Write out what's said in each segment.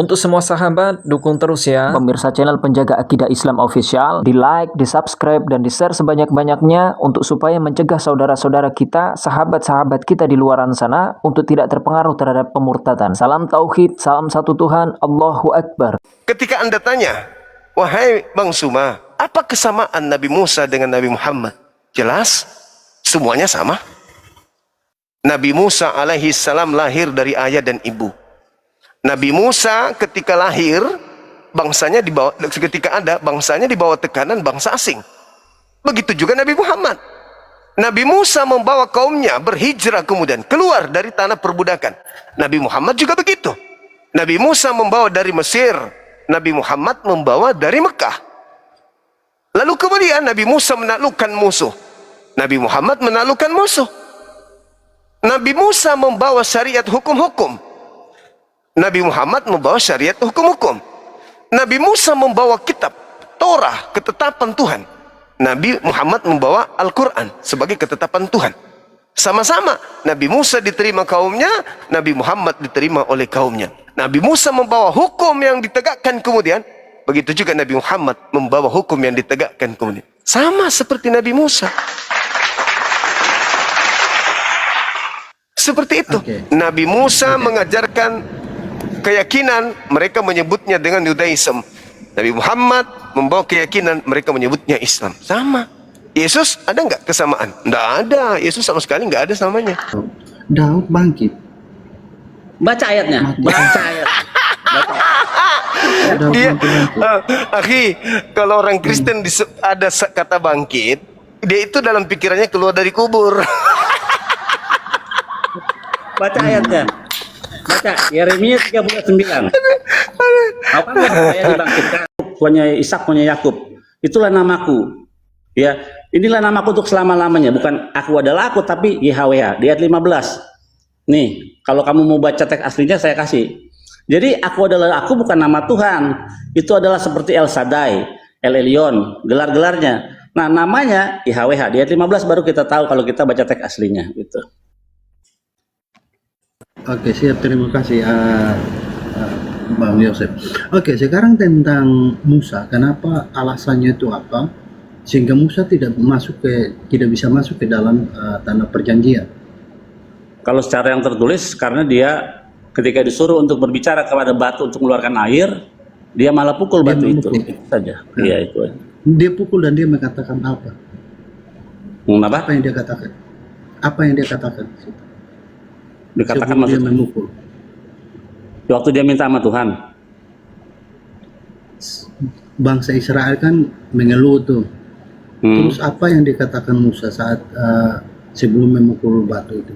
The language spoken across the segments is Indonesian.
Untuk semua sahabat, dukung terus ya Pemirsa channel Penjaga Akidah Islam Official, di like, di subscribe, dan di share sebanyak-banyaknya untuk supaya mencegah saudara-saudara kita, sahabat-sahabat kita di luaran sana untuk tidak terpengaruh terhadap pemurtadan. Salam tauhid, salam satu Tuhan, Allahu Akbar. Ketika Anda tanya, wahai Bang Suma, apa kesamaan Nabi Musa dengan Nabi Muhammad? Jelas, semuanya sama. Nabi Musa alaihi salam lahir dari ayah dan ibu. Nabi Musa ketika lahir, bangsanya dibawa, ketika ada, bangsanya dibawa tekanan bangsa asing. Begitu juga Nabi Muhammad. Nabi Musa membawa kaumnya berhijrah kemudian keluar dari tanah perbudakan. Nabi Muhammad juga begitu. Nabi Musa membawa dari Mesir, Nabi Muhammad membawa dari Mekah. Lalu kemudian Nabi Musa menaklukkan musuh, Nabi Muhammad menaklukkan musuh. Nabi Musa membawa syariat hukum-hukum, Nabi Muhammad membawa syariat hukum-hukum. Nabi Musa membawa kitab Torah, ketetapan Tuhan. Nabi Muhammad membawa Al-Quran sebagai ketetapan Tuhan. Sama-sama, Nabi Musa diterima kaumnya, Nabi Muhammad diterima oleh kaumnya. Nabi Musa membawa hukum yang ditegakkan kemudian, begitu juga Nabi Muhammad membawa hukum yang ditegakkan kemudian. Sama seperti Nabi Musa. Seperti itu. Nabi Musa mengajarkan keyakinan, mereka menyebutnya dengan Judaism. Nabi Muhammad membawa keyakinan, mereka menyebutnya Islam. Sama. Yesus ada nggak kesamaan? Nggak ada. Yesus sama sekali nggak ada samanya. Daud bangkit. Baca ayatnya. Baca ayat. Dia, akhi, kalau orang Kristen ada kata bangkit, dia itu dalam pikirannya keluar dari kubur. Baca ayatnya. Baca Yeremia 39. Apa saya dibangkitkan? Punya Ishak, punya Yakub. Itulah namaku. Ya, inilah namaku untuk selama-lamanya. Bukan aku adalah aku, tapi YHWH. Di ayat 15. Nih, kalau kamu mau baca teks aslinya saya kasih. Jadi aku adalah aku bukan nama Tuhan. Itu adalah seperti El Shaddai, El Elyon, gelar-gelarnya. Nah, namanya YHWH. Di ayat 15 baru kita tahu kalau kita baca teks aslinya gitu. Oke, siap, terima kasih Bang Yosef. Oke, sekarang tentang Musa, kenapa alasannya itu apa sehingga Musa tidak bisa masuk ke dalam tanah perjanjian? Kalau secara yang tertulis, karena dia ketika disuruh untuk berbicara kepada batu untuk mengeluarkan air, dia malah pukul batu itu saja. Iya, itu. Dia pukul dan dia mengatakan apa? Mengapa? Apa yang dia katakan? Apa yang dia katakan? Dikatakan sebelum dia memukul. Waktu dia minta sama Tuhan. Bangsa Israel kan mengeluh tuh. Terus apa yang dikatakan Musa saat sebelum memukul batu itu?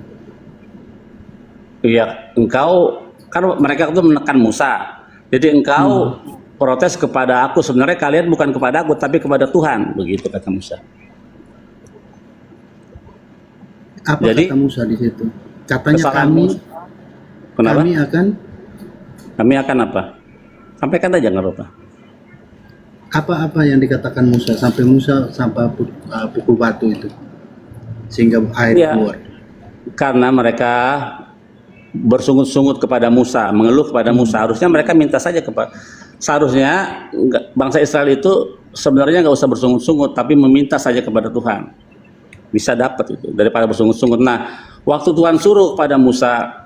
Iya, engkau kan mereka itu menekan Musa. Jadi engkau protes kepada aku. Sebenarnya kalian bukan kepada aku, tapi kepada Tuhan. Begitu kata Musa. Apa jadi, kata Musa di situ? Katanya Kenapa? kami akan apa? Sampaikan aja nggak apa-apa. Apa yang dikatakan Musa sampai pukul batu itu sehingga air keluar? Karena mereka bersungut-sungut kepada Musa, mengeluh kepada Musa. Harusnya mereka minta saja seharusnya bangsa Israel itu sebenarnya nggak usah bersungut-sungut, tapi meminta saja kepada Tuhan. Bisa dapat itu daripada bersungut-sungut. Nah, waktu Tuhan suruh kepada Musa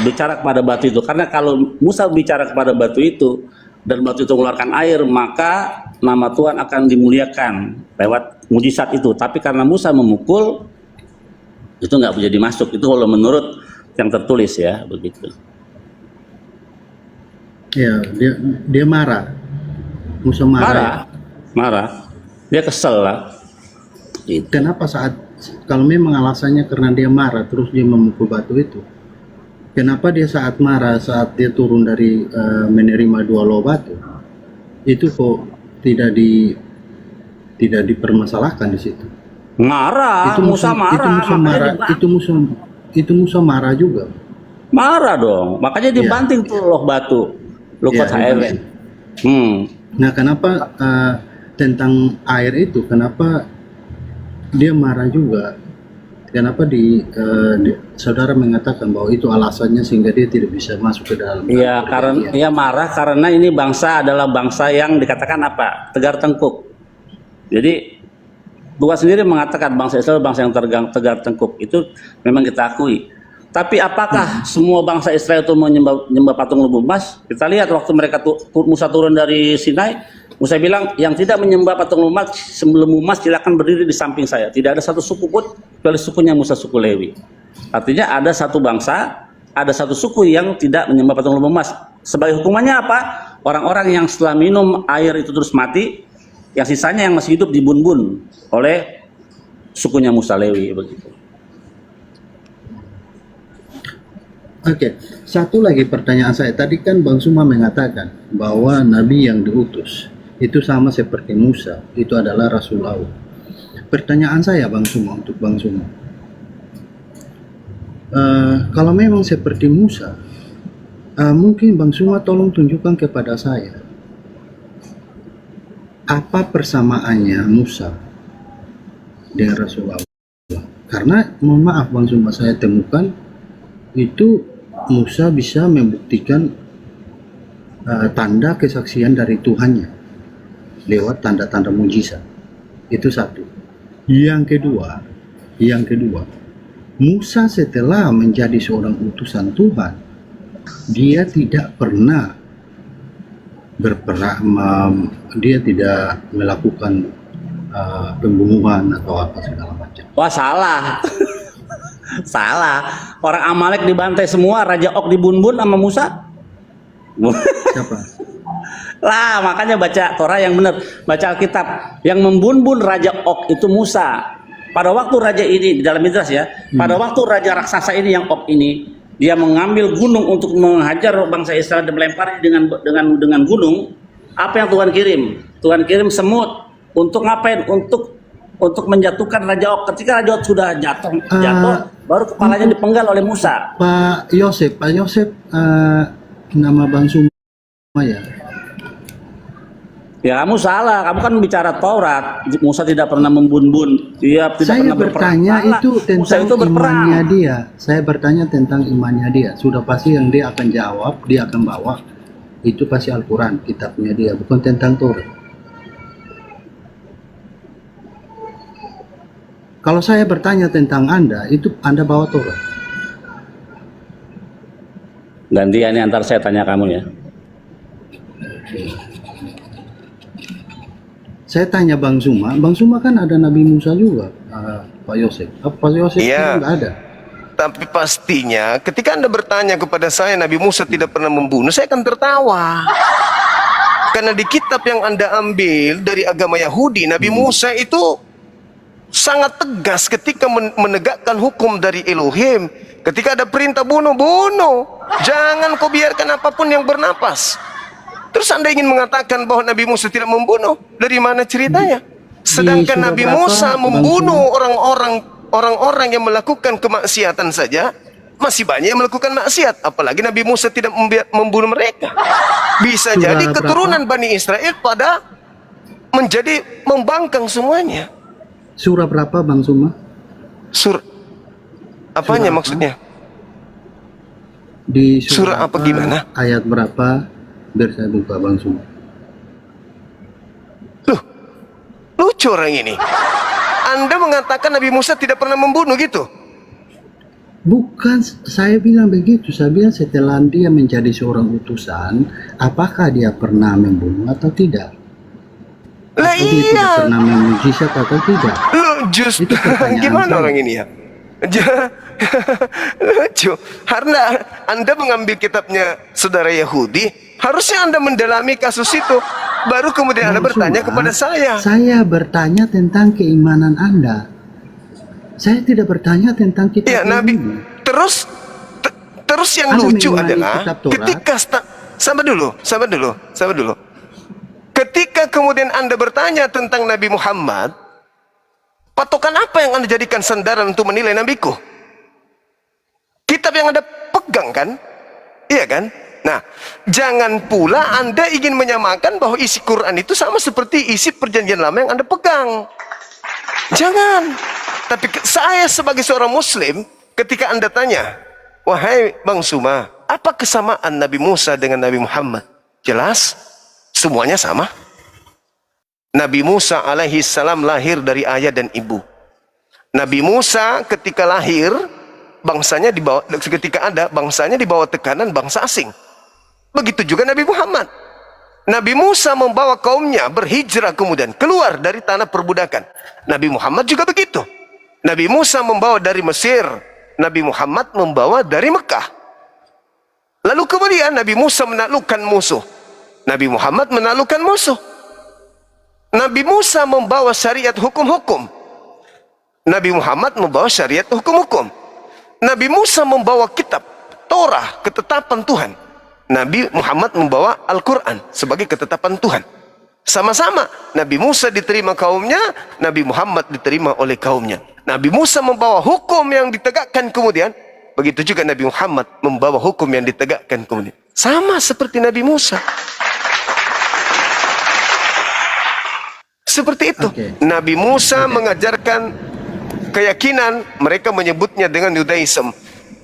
bicara kepada batu itu, karena kalau Musa bicara kepada batu itu dan batu itu mengeluarkan air, maka nama Tuhan akan dimuliakan lewat mujizat itu. Tapi karena Musa memukul, itu nggak jadi masuk. Itu kalau menurut yang tertulis ya, begitu. Ya, dia marah. Musa marah. Marah. Dia kesel lah. Kenapa kalau memang alasannya karena dia marah terus dia memukul batu itu, kenapa dia saat marah, saat dia turun dari menerima 2 loh batu itu kok tidak dipermasalahkan di situ? Marah. Itu Musa marah. Itu Musa marah juga. Marah dong. Makanya dibanting tuh loh batu. Lukot HRW. Nah, kenapa tentang air itu, kenapa dia marah juga? Kenapa saudara mengatakan bahwa itu alasannya sehingga dia tidak bisa masuk ke dalam? Iya, karena ia marah karena ini bangsa adalah bangsa yang dikatakan apa? Tegar tengkuk. Jadi Tuhan sendiri mengatakan bangsa Israel bangsa yang tegar tengkuk. Itu memang kita akui. Tapi apakah semua bangsa Israel itu menyembah patung lembu emas? Kita lihat waktu Musa turun dari Sinai, Musa bilang yang tidak menyembah patung lembu emas silakan berdiri di samping saya. Tidak ada satu suku pun kecuali sukunya Musa, suku Lewi. Artinya ada satu bangsa, ada satu suku yang tidak menyembah patung lembu emas. Sebagai hukumannya apa? Orang-orang yang setelah minum air itu terus mati, yang sisanya yang masih hidup dibun-bun oleh sukunya Musa, Lewi, begitu. Oke, satu lagi pertanyaan saya. Tadi kan Bang Suma mengatakan bahwa Nabi yang diutus itu sama seperti Musa, itu adalah Rasul Allah. Pertanyaan saya Bang Suma, untuk Bang Suma, kalau memang seperti Musa, mungkin Bang Suma tolong tunjukkan kepada saya apa persamaannya Musa dengan Rasul Allah. Karena mohon maaf Bang Suma, saya temukan itu Musa bisa membuktikan tanda kesaksian dari Tuhannya lewat tanda-tanda mujizat. Itu satu. Yang kedua, Musa setelah menjadi seorang utusan Tuhan, dia tidak pernah dia tidak melakukan pembunuhan atau apa segala macam. Wah, salah. Salah. Orang Amalek dibantai semua, Raja Ok dibun-bun sama Musa. Siapa? Lah, makanya baca Torah yang benar, baca Alkitab. Yang membun-bun Raja Ok itu Musa. Pada waktu raja ini di dalam Midrash ya, pada waktu raja raksasa ini yang Ok ini, dia mengambil gunung untuk menghajar bangsa Israel dan melempar dengan gunung. Apa yang Tuhan kirim? Tuhan kirim semut. Untuk ngapain? Untuk menjatuhkan Raja Ok. Ketika Raja Ok sudah jatuh, baru kepalanya dipenggal oleh Musa. Pak Yosef, nama Bang Suma ya? Ya, kamu salah. Kamu kan bicara Taurat. Musa tidak pernah membun-bun. Dia tidak Saya pernah berperang. bertanya Salah. itu Musa tentang itu berperang. imannya dia. Saya bertanya tentang imannya dia. Sudah pasti yang dia akan jawab, dia akan bawa. Itu pasti Al-Quran, kitabnya dia, bukan tentang Taurat. Kalau saya bertanya tentang Anda, itu Anda bawa Taurat. Gantian ini antar saya tanya kamu ya. Saya tanya Bang Suma kan ada Nabi Musa juga, Pak Yosef. Pak Yosef Iya. itu nggak ada. Tapi pastinya ketika Anda bertanya kepada saya Nabi Musa tidak pernah membunuh, saya akan tertawa. Karena di kitab yang Anda ambil dari agama Yahudi, Nabi Musa itu sangat tegas ketika menegakkan hukum dari Elohim. Ketika ada perintah bunuh, bunuh. Jangan kau biarkan apapun yang bernapas. Terus Anda ingin mengatakan bahwa Nabi Musa tidak membunuh? Dari mana ceritanya? Sedangkan Nabi Musa membunuh orang-orang yang melakukan kemaksiatan saja. Masih banyak yang melakukan maksiat. Apalagi Nabi Musa tidak membunuh mereka. Bisa jadi keturunan Bani Israel pada menjadi membangkang semuanya. Surah berapa Bang Suma? Apanya Surah maksudnya? Di Surah apa gimana? Ayat berapa? Biar saya buka Bang Suma. Loh, lucu orang ini. Anda mengatakan Nabi Musa tidak pernah membunuh gitu? Bukan, saya bilang begitu. Saya bilang setelah dia menjadi seorang utusan, apakah dia pernah membunuh atau tidak? Lah Atau dia tidak iya. pernah memujizat atau tidak? Loh, justru Itu pertanyaan gimana saya. orang ini ya? Lucu. Karena Anda mengambil kitabnya saudara Yahudi, harusnya Anda mendalami kasus itu. Baru kemudian Anda Bang bertanya Suma, kepada saya. Saya bertanya tentang keimanan Anda. Saya tidak bertanya tentang kitab Ya, Nabi. ini. Terus yang Anda lucu mengimani adalah kitab Taurat? ketika sabar dulu. Ketika kemudian Anda bertanya tentang Nabi Muhammad, patokan apa yang Anda jadikan sandaran untuk menilai nabiku? Kitab yang Anda pegang kan? Iya kan? Nah, jangan pula Anda ingin menyamakan bahwa isi Quran itu sama seperti isi perjanjian lama yang Anda pegang. Jangan. Tapi saya sebagai seorang Muslim, ketika Anda tanya, wahai Bang Suma, apa kesamaan Nabi Musa dengan Nabi Muhammad? Jelas, semuanya sama. Nabi Musa alaihi salam lahir dari ayah dan ibu. Nabi Musa ketika lahir, bangsanya dibawa, ketika ada, bangsanya dibawa tekanan bangsa asing. Begitu juga Nabi Muhammad. Nabi Musa membawa kaumnya berhijrah kemudian keluar dari tanah perbudakan. Nabi Muhammad juga begitu. Nabi Musa membawa dari Mesir, Nabi Muhammad membawa dari Mekah. Lalu kemudian Nabi Musa menaklukkan musuh, Nabi Muhammad menaklukkan musuh. Nabi Musa membawa syariat hukum-hukum, Nabi Muhammad membawa syariat hukum-hukum. Nabi Musa membawa kitab Torah, ketetapan Tuhan. Nabi Muhammad membawa Al-Quran sebagai ketetapan Tuhan. Sama-sama, Nabi Musa diterima kaumnya, Nabi Muhammad diterima oleh kaumnya. Nabi Musa membawa hukum yang ditegakkan kemudian, begitu juga Nabi Muhammad membawa hukum yang ditegakkan kemudian. Sama seperti Nabi Musa. Seperti itu. Nabi Musa mengajarkan keyakinan, mereka menyebutnya dengan Judaism.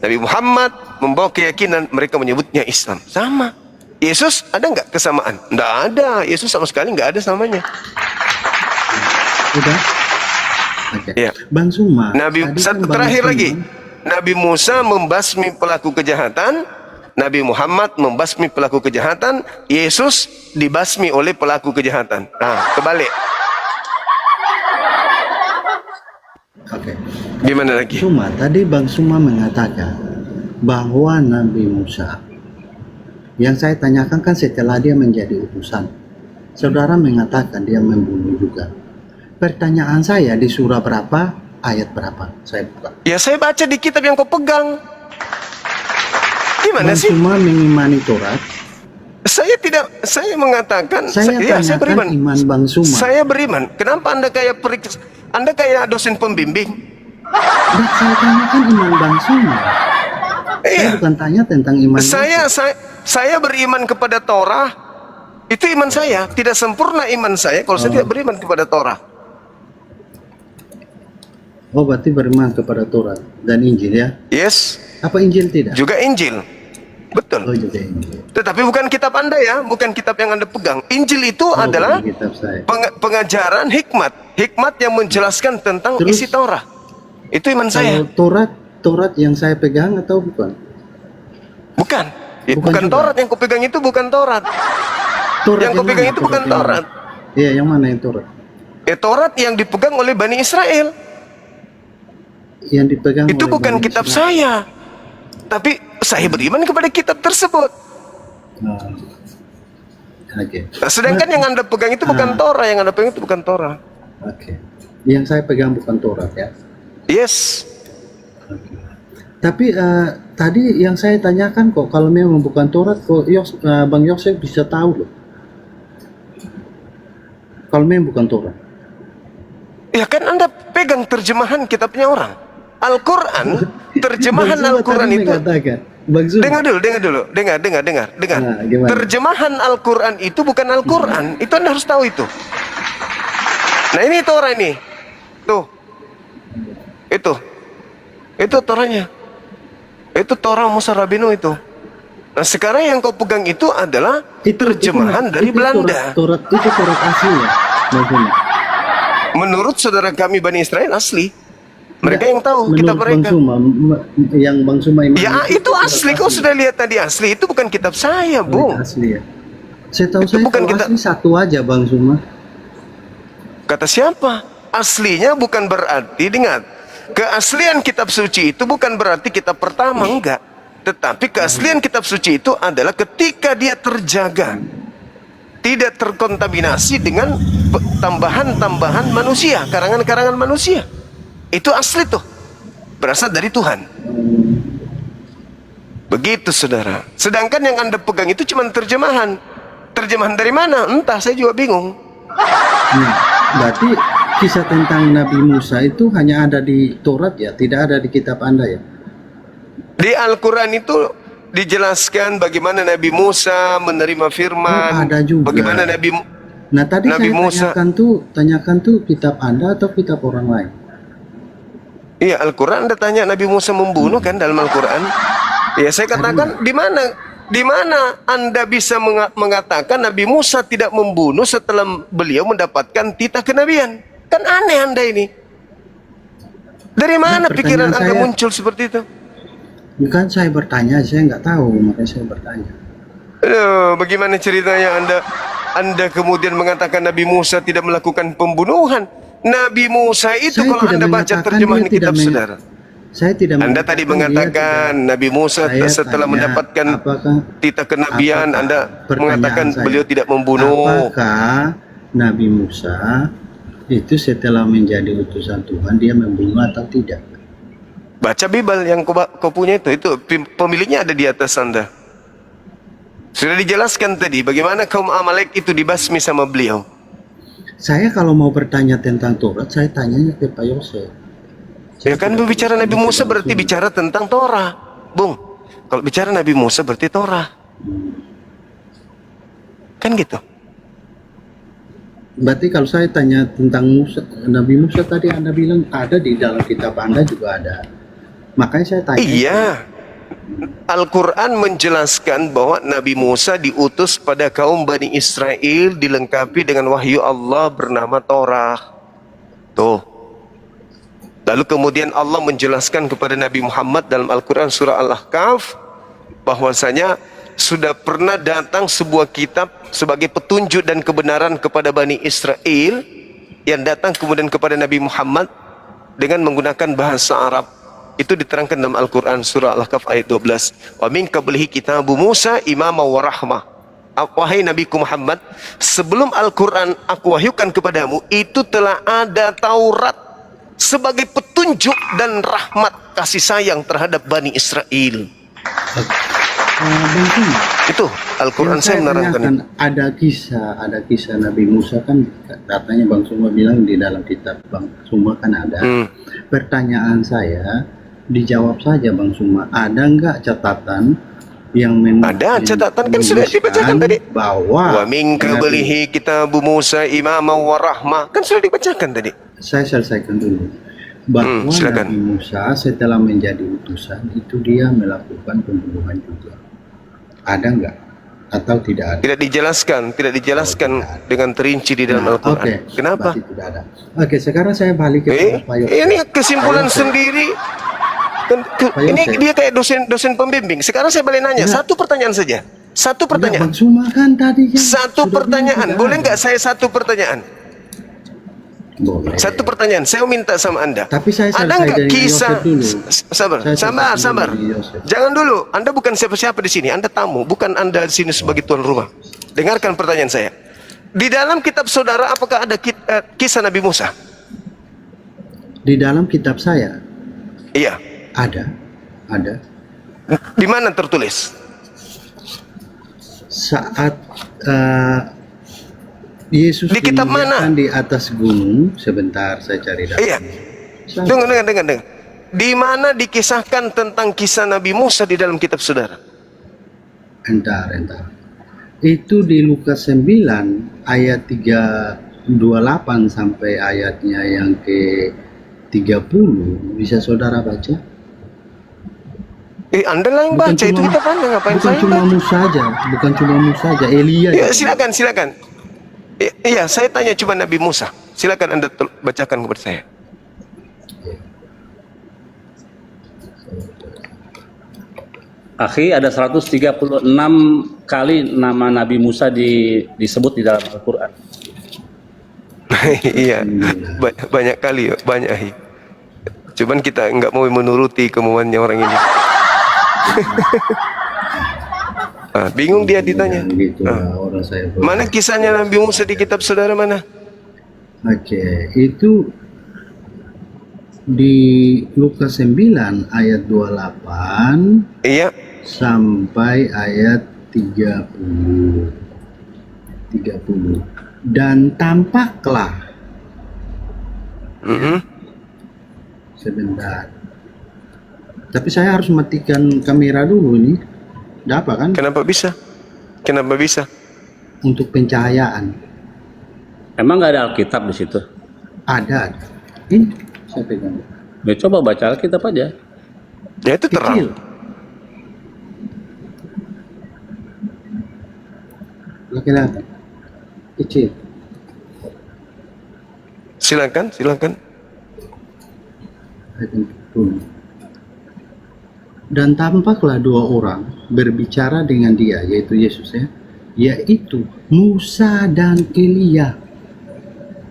Nabi Muhammad membawa keyakinan, mereka menyebutnya Islam. Sama. Yesus ada nggak kesamaan? Nggak ada. Yesus sama sekali nggak ada samanya. Udah. Ya. Bang Suma. Terakhir lagi. Nabi Musa membasmi pelaku kejahatan, Nabi Muhammad membasmi pelaku kejahatan, Yesus dibasmi oleh pelaku kejahatan. Nah, kebalik. Oke. Gimana lagi? Suma, tadi Bang Suma mengatakan bahwa Nabi Musa, yang saya tanyakan kan setelah dia menjadi utusan, saudara mengatakan dia membunuh juga. Pertanyaan saya, di surah berapa, ayat berapa? Saya buka. Ya saya baca di kitab yang kau pegang. Gimana Bang sih? Suma mengimani Taurat. Saya tidak, saya mengatakan, Saya saya beriman. iman Bang Suma. Saya beriman. Kenapa Anda kayak Anda kayak dosen pembimbing? Dan saya tanyakan iman Bang Suma. Saya Iya. bukan tanya tentang iman. Saya beriman kepada Torah. Itu iman saya. Tidak sempurna iman saya kalau saya tidak beriman kepada Torah. Oh, berarti beriman kepada Taurat dan Injil ya? Yes. Apa Injil tidak? Juga Injil. Betul. Oh, juga Injil. Tetapi bukan kitab Anda ya, bukan kitab yang Anda pegang. Injil itu adalah bukan kitab saya. pengajaran hikmat yang menjelaskan tentang Terus, isi Torah. Itu iman saya. Kalau Taurat yang saya pegang atau bukan? Bukan. Bukan juga. Taurat yang kupegang itu bukan Taurat. Yang kupegang itu bukan Taurat. Iya, yang mana yang Taurat? Taurat yang dipegang oleh Bani Israel. Yang dipegang Itu oleh bukan Bani kitab Israel. saya. Tapi saya beriman kepada kitab tersebut. Oh. Oke. Sedangkan yang Anda pegang itu bukan Torah, yang Anda pegang itu bukan Torah. Oke. Yang saya pegang bukan Taurat ya. Yes. Oke. Tapi tadi yang saya tanyakan kok, kalau memang bukan Taurat, kok Bang Yosef bisa tahu loh. Kalau memang bukan Taurat. Ya kan Anda pegang terjemahan kitabnya orang. Al-Quran, terjemahan Bang Zuma Al-Quran tadi itu. mengatakan, Bang Zuma. Dengar dulu. Dengar. Nah, gimana? Terjemahan Al-Quran itu bukan Al-Quran. Itu Anda harus tahu itu. Nah ini Torah ini. Tuh. Itu Torahnya. Itu Torah Musa Rabinu itu. Nah sekarang yang kau pegang itu adalah terjemahan dari Belanda. Taurat itu Taurat asli ya, Bang Zuma. Menurut saudara kami Bani Israel asli. Mereka yang tahu kitab Menurut mereka. Bang Zuma, yang Bang Zuma imani Ya itu asli. Kau sudah lihat tadi asli. Itu bukan kitab saya, Bung. asli ya. Saya tahu Itu saya bukan kalau kitab. asli satu aja Bang Zuma. Kata siapa? Aslinya bukan berarti, dengar, keaslian kitab suci itu bukan berarti kitab pertama, enggak. Tetapi keaslian kitab suci itu adalah ketika dia terjaga, tidak terkontaminasi dengan tambahan-tambahan manusia, karangan-karangan manusia. Itu asli tuh, berasal dari Tuhan. Begitu saudara. Sedangkan yang Anda pegang itu cuma terjemahan. Terjemahan dari mana? Entah, saya juga bingung. Berarti kisah tentang Nabi Musa itu hanya ada di Taurat ya, tidak ada di kitab Anda ya? Di Al-Quran itu dijelaskan bagaimana Nabi Musa menerima firman. Oh, ada juga. Bagaimana Nah tadi Nabi saya Musa. tanyakan tuh kitab Anda atau kitab orang lain? Iya, Al-Quran Anda tanya Nabi Musa membunuh kan dalam Al-Quran? Ya saya katakan di mana Anda bisa mengatakan Nabi Musa tidak membunuh setelah beliau mendapatkan titah kenabian? Kan aneh Anda ini. Dari mana pikiran Anda muncul seperti itu? Bukan saya bertanya, saya nggak tahu, makanya saya bertanya. Bagaimana ceritanya Anda kemudian mengatakan Nabi Musa tidak melakukan pembunuhan? Nabi Musa itu Saya kalau tidak Anda baca mengatakan terjemahan dia kitab tidak saudara. Saya tidak Anda tadi mengatakan Nabi Musa Saya setelah tanya, mendapatkan titah kenabian, apakah- Anda pertanyaan mengatakan saya, beliau tidak membunuh. Apakah Nabi Musa itu setelah menjadi utusan Tuhan dia membunuh atau tidak? Baca Bible yang kau punya itu pemiliknya ada di atas Anda. Sudah dijelaskan tadi bagaimana kaum Amalek itu dibasmi sama beliau. Saya kalau mau bertanya tentang Taurat, saya tanyanya ke Pak Yosef. Ya kan berbicara Nabi Musa berarti bicara tentang Torah, Bung. Kalau bicara Nabi Musa berarti Torah. Kan gitu. Berarti kalau saya tanya tentang Musa, Nabi Musa tadi Anda bilang ada di dalam kitab Anda juga ada. Makanya saya tanya. Iya. Al-Quran menjelaskan bahwa Nabi Musa diutus pada kaum Bani Israel dilengkapi dengan wahyu Allah bernama Torah. Tuh. Lalu kemudian Allah menjelaskan kepada Nabi Muhammad dalam Al-Quran surah Al-Ahqaf bahwasanya sudah pernah datang sebuah kitab sebagai petunjuk dan kebenaran kepada Bani Israel yang datang kemudian kepada Nabi Muhammad dengan menggunakan bahasa Arab. Itu diterangkan dalam Al-Quran surah Al-Kahf ayat 12. Wa min qablihi kitabu Musa imama wa rahmah. Wahai Nabiku Muhammad, sebelum Al-Quran aku wahyukan kepadamu, itu telah ada Taurat sebagai petunjuk dan rahmat kasih sayang terhadap Bani Israel. Itu Al-Quran saya menerangkan. Ada kisah Nabi Musa kan katanya Bang Suma bilang di dalam kitab Bang Suma kan ada. Pertanyaan saya dijawab saja Bang Suma, ada nggak catatan yang ada catatan kan sudah dibacakan tadi bahwa wa min qablihi kitabu Musa imama wa rahmah kan sudah dibacakan tadi. Saya selesaikan dulu bahwa Nabi Musa setelah menjadi utusan itu dia melakukan pembunuhan juga. Ada nggak atau tidak ada? Tidak dijelaskan dengan terinci di dalam Al-Quran. Kenapa? Tidak ada. Oke, sekarang saya balik ke Pak Yosef. Ini kesimpulan sendiri. Ini dia kayak dosen pembimbing. Sekarang saya boleh nanya satu pertanyaan saja. Satu pertanyaan. Cuma kan tadi kan satu pertanyaan. Boleh nggak saya satu pertanyaan? Boleh. Satu pertanyaan. Saya minta sama Anda. Tapi saya ada nggak kisah? Sabar. Yosef. Jangan dulu. Anda bukan siapa-siapa di sini. Anda tamu. Bukan Anda di sini sebagai tuan rumah. Dengarkan pertanyaan saya. Di dalam kitab saudara apakah ada kisah Nabi Musa? Di dalam kitab saya. Iya. Ada. Di mana tertulis? Saat Yesus di kitab mana? Di atas gunung. Sebentar saya cari data. Iya. Dengar. Di mana dikisahkan tentang kisah Nabi Musa di dalam kitab saudara? Entar. Itu di Lukas 9 ayat 328 sampai ayatnya yang ke 30. Bisa saudara baca? Anda lah yang baca, itu kita pandang ngapain saya bukan cuma Musa saja, Elia. Ya, silakan. Iya, saya tanya cuma Nabi Musa. Silakan Anda bacakan kepada saya. Akhi, ada 136 kali nama Nabi Musa disebut di dalam Al-Quran. Iya, banyak kali, banyak. Cuman kita nggak mau menuruti kemauannya orang ini. Bingung dia ditanya. Mana kisahnya Nabi Musa di kitab saudara mana? Oke, itu di Lukas 9 ayat 28 iya. Sampai ayat 30. Dan tampaklah sebentar. Tapi saya harus matikan kamera dulu ini. Ada apa kan? Kenapa bisa? Untuk pencahayaan. Emang nggak ada Alkitab di situ? Ada. Ini saya pegang. Ya coba baca Alkitab aja. Ya itu terang. Kecil. Laki-laki. Kecil. Silakan, silakan. Ayat yang ke-10. Dan tampaklah dua orang berbicara dengan dia, yaitu Yesus ya, yaitu Musa dan Elia.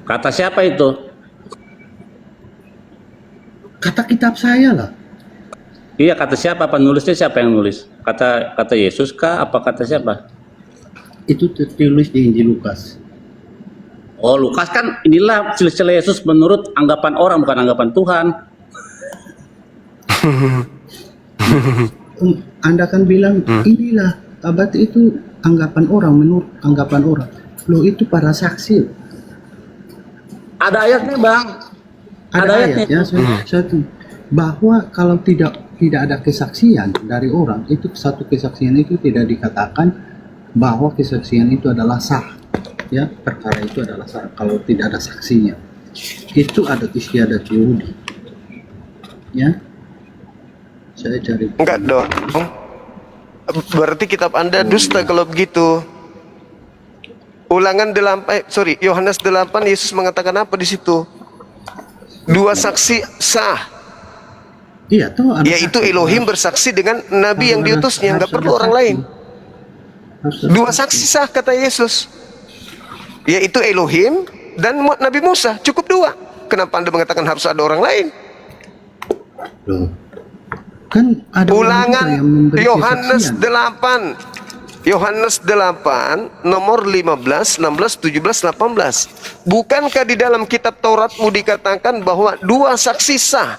Kata siapa itu? Kata kitab saya lah. Iya, kata siapa? Penulisnya siapa yang nulis? Kata Yesus kah? Apa kata siapa? Itu tertulis di Injil Lukas. Oh, Lukas kan inilah silsilah Yesus menurut anggapan orang, bukan anggapan Tuhan. Anda kan bilang inilah abad itu anggapan orang, menurut anggapan orang. Loh, itu para saksi. Ada ayatnya, Bang. Ada ayatnya satu bahwa kalau tidak ada kesaksian dari orang, itu satu kesaksian itu tidak dikatakan bahwa kesaksian itu adalah sah. Ya, perkara itu adalah sah kalau tidak ada saksinya. Itu adat istiadat Yahudi. Ya. Saya cari. Enggak dong. Berarti kitab Anda dusta kalau begitu. Ulangan 8, Yohanes 8, Yesus mengatakan apa di situ? Dua saksi sah. Iya, toh ada Yaitu saksi. Elohim bersaksi dengan nabi yang diutusnya, enggak Harus perlu ada orang saksi. lain. Harus ada Dua saksi sah kata Yesus. Yaitu Elohim dan Nabi Musa, cukup dua. Kenapa Anda mengatakan harus ada orang lain? Loh. Kan ada orang Ulangan juga yang memberi Yohanes kesaksian. 8. Yohanes 8 nomor 15, 16, 17, 18. Bukankah di dalam kitab Tauratmu dikatakan bahwa dua saksi sah?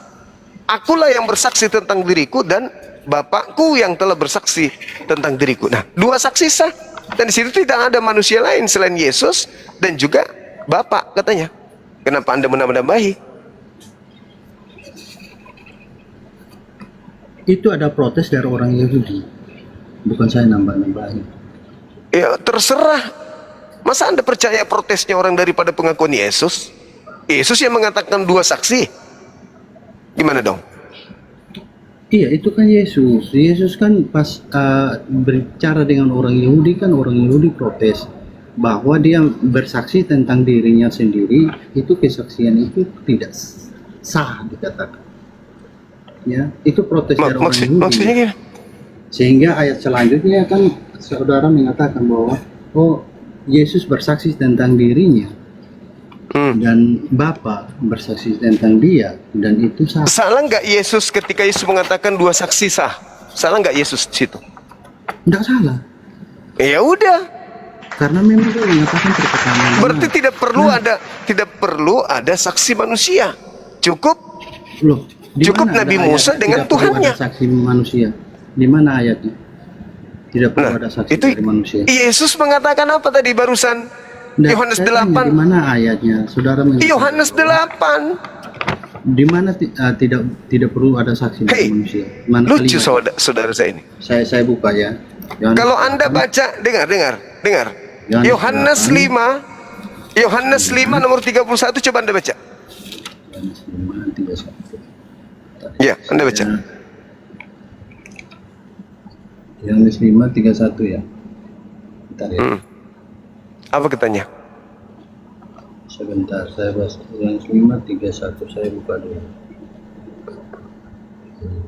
Akulah yang bersaksi tentang diriku dan Bapakku yang telah bersaksi tentang diriku. Nah, dua saksi sah. Dan di situ tidak ada manusia lain selain Yesus dan juga Bapak katanya. Kenapa Anda menambah-nambahi? Itu ada protes dari orang Yahudi. Bukan saya nambah-nambahin. Ya terserah. Masa Anda percaya protesnya orang daripada pengakuan Yesus? Yesus yang mengatakan dua saksi. Gimana dong? Iya, itu kan Yesus. Yesus kan pas berbicara dengan orang Yahudi, kan orang Yahudi protes bahwa dia bersaksi tentang dirinya sendiri, itu kesaksian itu tidak sah dikatakan. Ya, itu protes dari orang Yahudi. Maksudnya gimana? Sehingga ayat selanjutnya kan saudara mengatakan bahwa Yesus bersaksi tentang dirinya dan Bapa bersaksi tentang dia, dan itu sah. Salah nggak Yesus ketika Yesus mengatakan dua saksi sah? Salah nggak Yesus di situ? Tidak salah, Ya udah. karena memang dia mengatakan perkataan yang Berarti benar. tidak perlu ada saksi manusia. Cukup Loh, di Cukup mana Nabi ada Musa ayat dengan tidak perlu Tuhannya. ada saksi manusia? Di mana ayatnya? Tidak perlu Nah, ada saksi itu dari manusia. Yesus mengatakan apa tadi barusan? Nah, Yohanes saya tanya, 8. di mana ayatnya? Saudara mengatakan Yohanes 8. di mana tidak perlu ada saksi dari Hei, manusia? Mana lucu kalimat? saudara saya ini. Saya buka ya. Yohanes Kalau Anda 8. baca, dengar. Yohanes Yohanes 5 nomor 31, coba Anda baca. Yohanes 5:31. Ya, Anda baca. Yohanes 5:31 ya. Bentar ya. Apa katanya? Sebentar, saya baca Yohanes 5:31, saya buka dulu.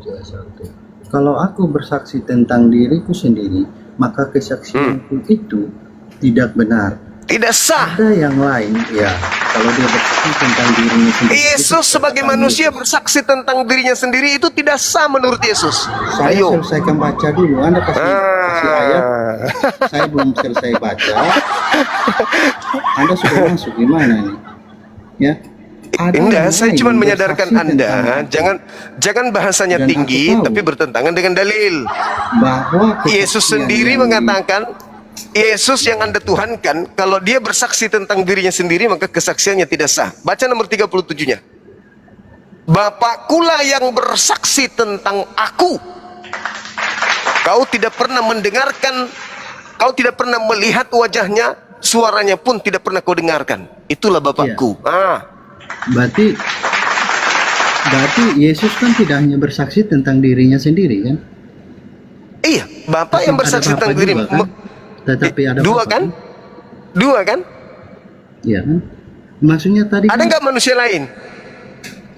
31. Kalau aku bersaksi tentang diriku sendiri, maka kesaksianku itu tidak benar. Tidak sah. Ada yang lain, ya. Kalau dia bersaksi tentang dirinya sendiri, Yesus itu sebagai perkataan manusia Yesus. bersaksi tentang dirinya sendiri itu tidak sah menurut Yesus. Saya Ayo. selesaikan baca dulu. Anda kasih ayat. Saya belum selesai baca. Anda sudah masuk gimana nih? Ya. Ada Enggak, yang saya lain cuma menyadarkan bersaksi Anda, tentang jangan bahasanya Dan aku tinggi tahu tapi bertentangan dengan dalil. bahwa Yesus kesaksian sendiri yang mengatakan, Yesus yang Anda tuhankan, kalau dia bersaksi tentang dirinya sendiri maka kesaksiannya tidak sah. Baca nomor 37-nya. Bapakkulah yang bersaksi tentang aku. Kau tidak pernah mendengarkan, kau tidak pernah melihat wajahnya, suaranya pun tidak pernah kau dengarkan. Itulah Bapakku. Berarti Berarti Yesus kan tidak hanya bersaksi tentang dirinya sendiri kan? Iya, Bapa yang Ada bersaksi Bapa tentang diri. juga, kan? Tetapi ada Dua Bapa, kan? Dua kan? Iya kan? Maksudnya tadi Ada kan nggak manusia lain?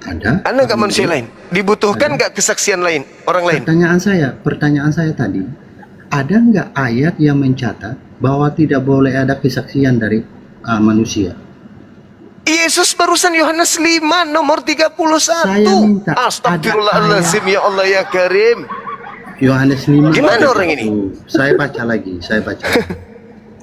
ada. Ada nggak manusia lain? Dibutuhkan nggak kesaksian lain, orang lain? Pertanyaan saya tadi, ada nggak ayat yang mencatat bahwa tidak boleh ada kesaksian dari manusia? Yesus barusan Yohanes 5 nomor 31. Saya minta, Astagfirullahaladzim, ya Allah ya Karim. Yohanes 5. Gimana orang ini? Saya baca lagi.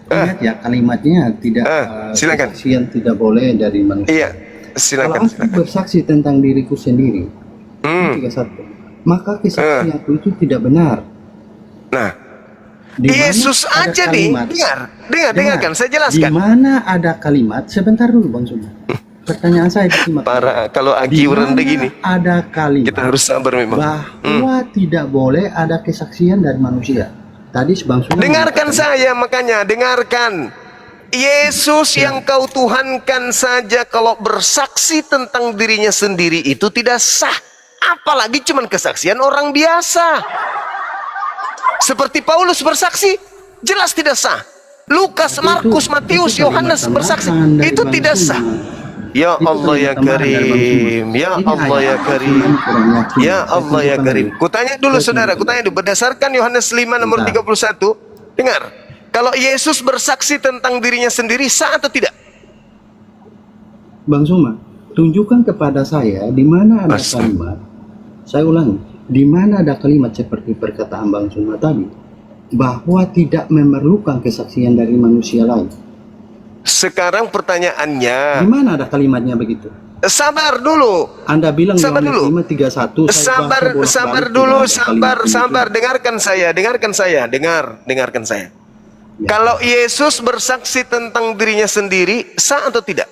Ingat ya kalimatnya tidak silakan. kesaksian tidak boleh dari manusia. Iya, Kalau silakan. aku bersaksi tentang diriku sendiri, 31, maka kesaksianku itu tidak benar. Nah, Di mana Yesus ada aja nih, kalimat- dengarkan, saya Di jelaskan. mana ada kalimat? Sebentar dulu Bang Suma. Pertanyaan saya disimak. Para kalau Di agiuran mana begini, ada kalimat kita harus sabar memang. bahwa tidak boleh ada kesaksian dari manusia. Tadi Bang Suma Dengarkan mengatakan, saya, makanya dengarkan. Yesus yang kau tuhankan saja kalau bersaksi tentang dirinya sendiri itu tidak sah. Apalagi cuman kesaksian orang biasa. Seperti Paulus bersaksi, jelas tidak sah. Lukas, Markus, Matius, itu kalimat Yohanes bersaksi, tambahan dari itu Bang tidak Suma. sah. Ya Itu Allah ya kalimat tambahan dari Bang Suma. Karim, ya Ini Allah ya ayat Karim, Bang Suma kurang yakin. ya Saya Allah ya tunjukkan Karim. dulu. Kutanya dulu Saya saudara, tunjukkan kutanya dulu. Berdasarkan Yohanes 5 nomor Bentar. 31, dengar. Kalau Yesus bersaksi tentang dirinya sendiri, sah atau tidak? Bang Suma, tunjukkan kepada saya di mana ada kalimat. Saya ulangi, di mana ada kalimat seperti perkataan Bang Suma tadi bahwa tidak memerlukan kesaksian dari manusia lain. Sekarang pertanyaannya, Di mana ada kalimatnya begitu? sabar dulu. Anda bilang Sabar Yohanes dulu. 5:31. Sabar dulu, sabar. Dengarkan saya. Dengarkan saya. Ya. Kalau Yesus bersaksi tentang dirinya sendiri, sah atau tidak?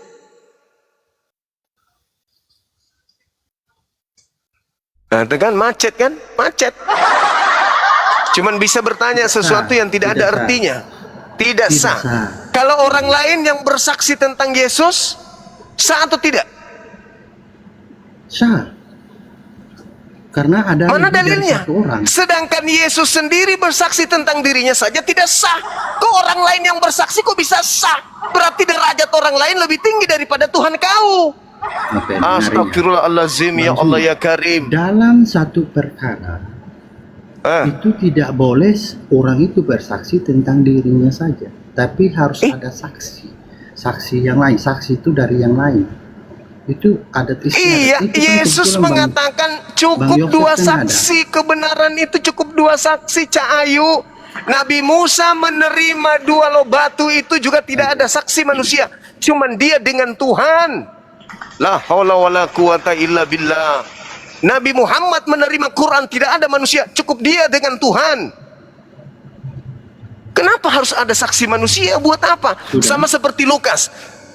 Nah, itu kan macet kan? Macet. Cuman bisa bertanya sesuatu yang tidak ada Tidak sah. artinya. Tidak Tidak sah. sah. Kalau orang lain yang bersaksi tentang Yesus, sah atau tidak? Sah. Karena ada Mana lebih dari dalilnya? satu orang. Sedangkan Yesus sendiri bersaksi tentang dirinya saja tidak sah. Kok orang lain yang bersaksi kok bisa sah? Berarti derajat orang lain lebih tinggi daripada Tuhan kau. Oke, dengar ya. Astagfirullahaladzim, ya Bang Allah Suma, ya Karim. dalam satu perkara itu tidak boleh orang itu bersaksi tentang dirinya saja, tapi harus ada saksi yang lain. Saksi itu dari yang lain. Itu ada Iya, isyarat. Itu kan Yesus kebetulan mengatakan Bang cukup Yosef dua kan ada. saksi. Kebenaran itu cukup dua saksi, Cak Ayu. Nabi Musa menerima 2 loh batu itu juga tidak ada saksi manusia. Cuman dia dengan Tuhan. La haula wala quwata illa billah. Nabi Muhammad menerima Quran, tidak ada manusia, cukup dia dengan Tuhan. Kenapa harus ada saksi manusia? Buat apa? Sama seperti Lukas.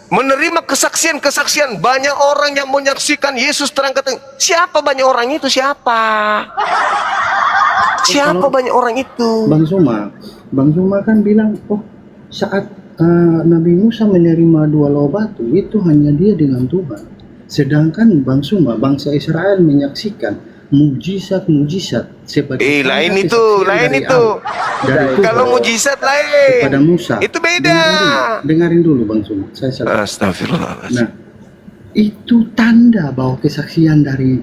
Menerima kesaksian-kesaksian banyak orang yang menyaksikan Yesus terangkat. Siapa banyak orang itu? Siapa? Siapa banyak orang itu? Bang Suma kan bilang, saat Nabi Musa menerima 2 loh batu itu hanya dia dengan Tuhan. Sedangkan Bang Suma, bangsa Israel menyaksikan mujizat-mujizat sebagai lain tanda itu, kesaksian lain dari itu. Allah, dari Tuhan Kalau mujizat lain. kepada Musa. Itu beda. Dengarin dulu Bang Suma, saya salah. Astagfirullahaladzim. Nah, itu tanda bahwa kesaksian dari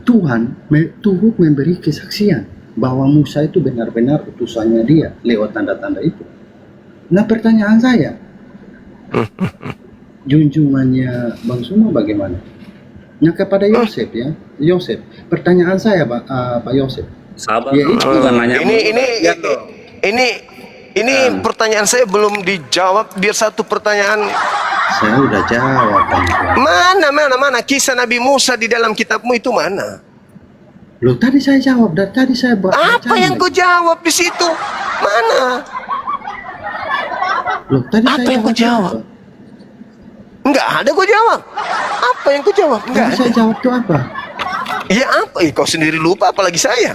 Tuhan turut memberi kesaksian bahwa Musa itu benar-benar utusannya dia lewat tanda-tanda itu. Nah, pertanyaan saya, junjungannya Bang Suma bagaimana? Nah, kepada Yosef ya, Yosef. Pertanyaan saya Pak Yosef. Sabar, Ya, itu bukan nanya. Ini pertanyaan saya belum dijawab. Biar satu pertanyaan. Saya udah jawab Bang Suma. Mana kisah Nabi Musa di dalam kitabmu itu mana? Loh, tadi saya jawab, dan tadi saya Apa yang kau jawab di situ? Mana? Loh, tadi Apa saya yang kau jawab? apa? Enggak ada kau jawab. Apa yang kau jawab? Enggak Tadi saya ada. jawab tuh apa? Ya apa? Kau sendiri lupa apalagi saya.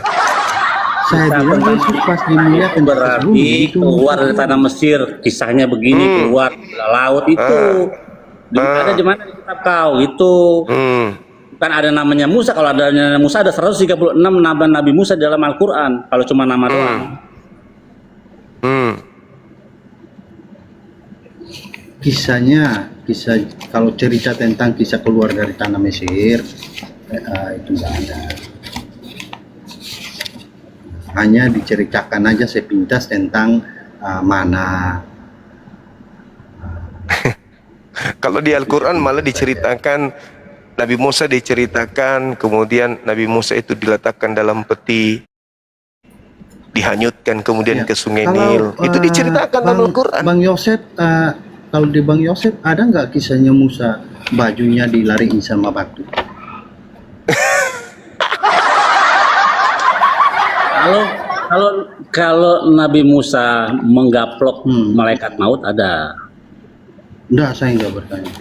Saya bilang Yesus pas dimuliakan di atas bumi, Berarti itu keluar dari tanah Mesir, kisahnya begini, keluar laut itu. Ada di mana di kitab kau itu? Kan ada namanya Musa. Kalau ada namanya Musa, ada 136 nama Nabi Musa di dalam Al-Quran. Kalau cuma nama doang. Kisah kalau cerita tentang kisah keluar dari tanah Mesir itu nggak ada. Hanya diceritakan aja sepintas tentang mana. Kalau di Al-Quran malah diceritakan Nabi Musa diceritakan, kemudian Nabi Musa itu diletakkan dalam peti, dihanyutkan kemudian ke Sungai Nil. Itu diceritakan dalam Al-Quran. Bang Yosef, kalau di Bang Yosef ada nggak kisahnya Musa bajunya dilariin sama batu? Kalau Nabi Musa menggaplok malaikat maut ada. Enggak, saya nggak bertanya.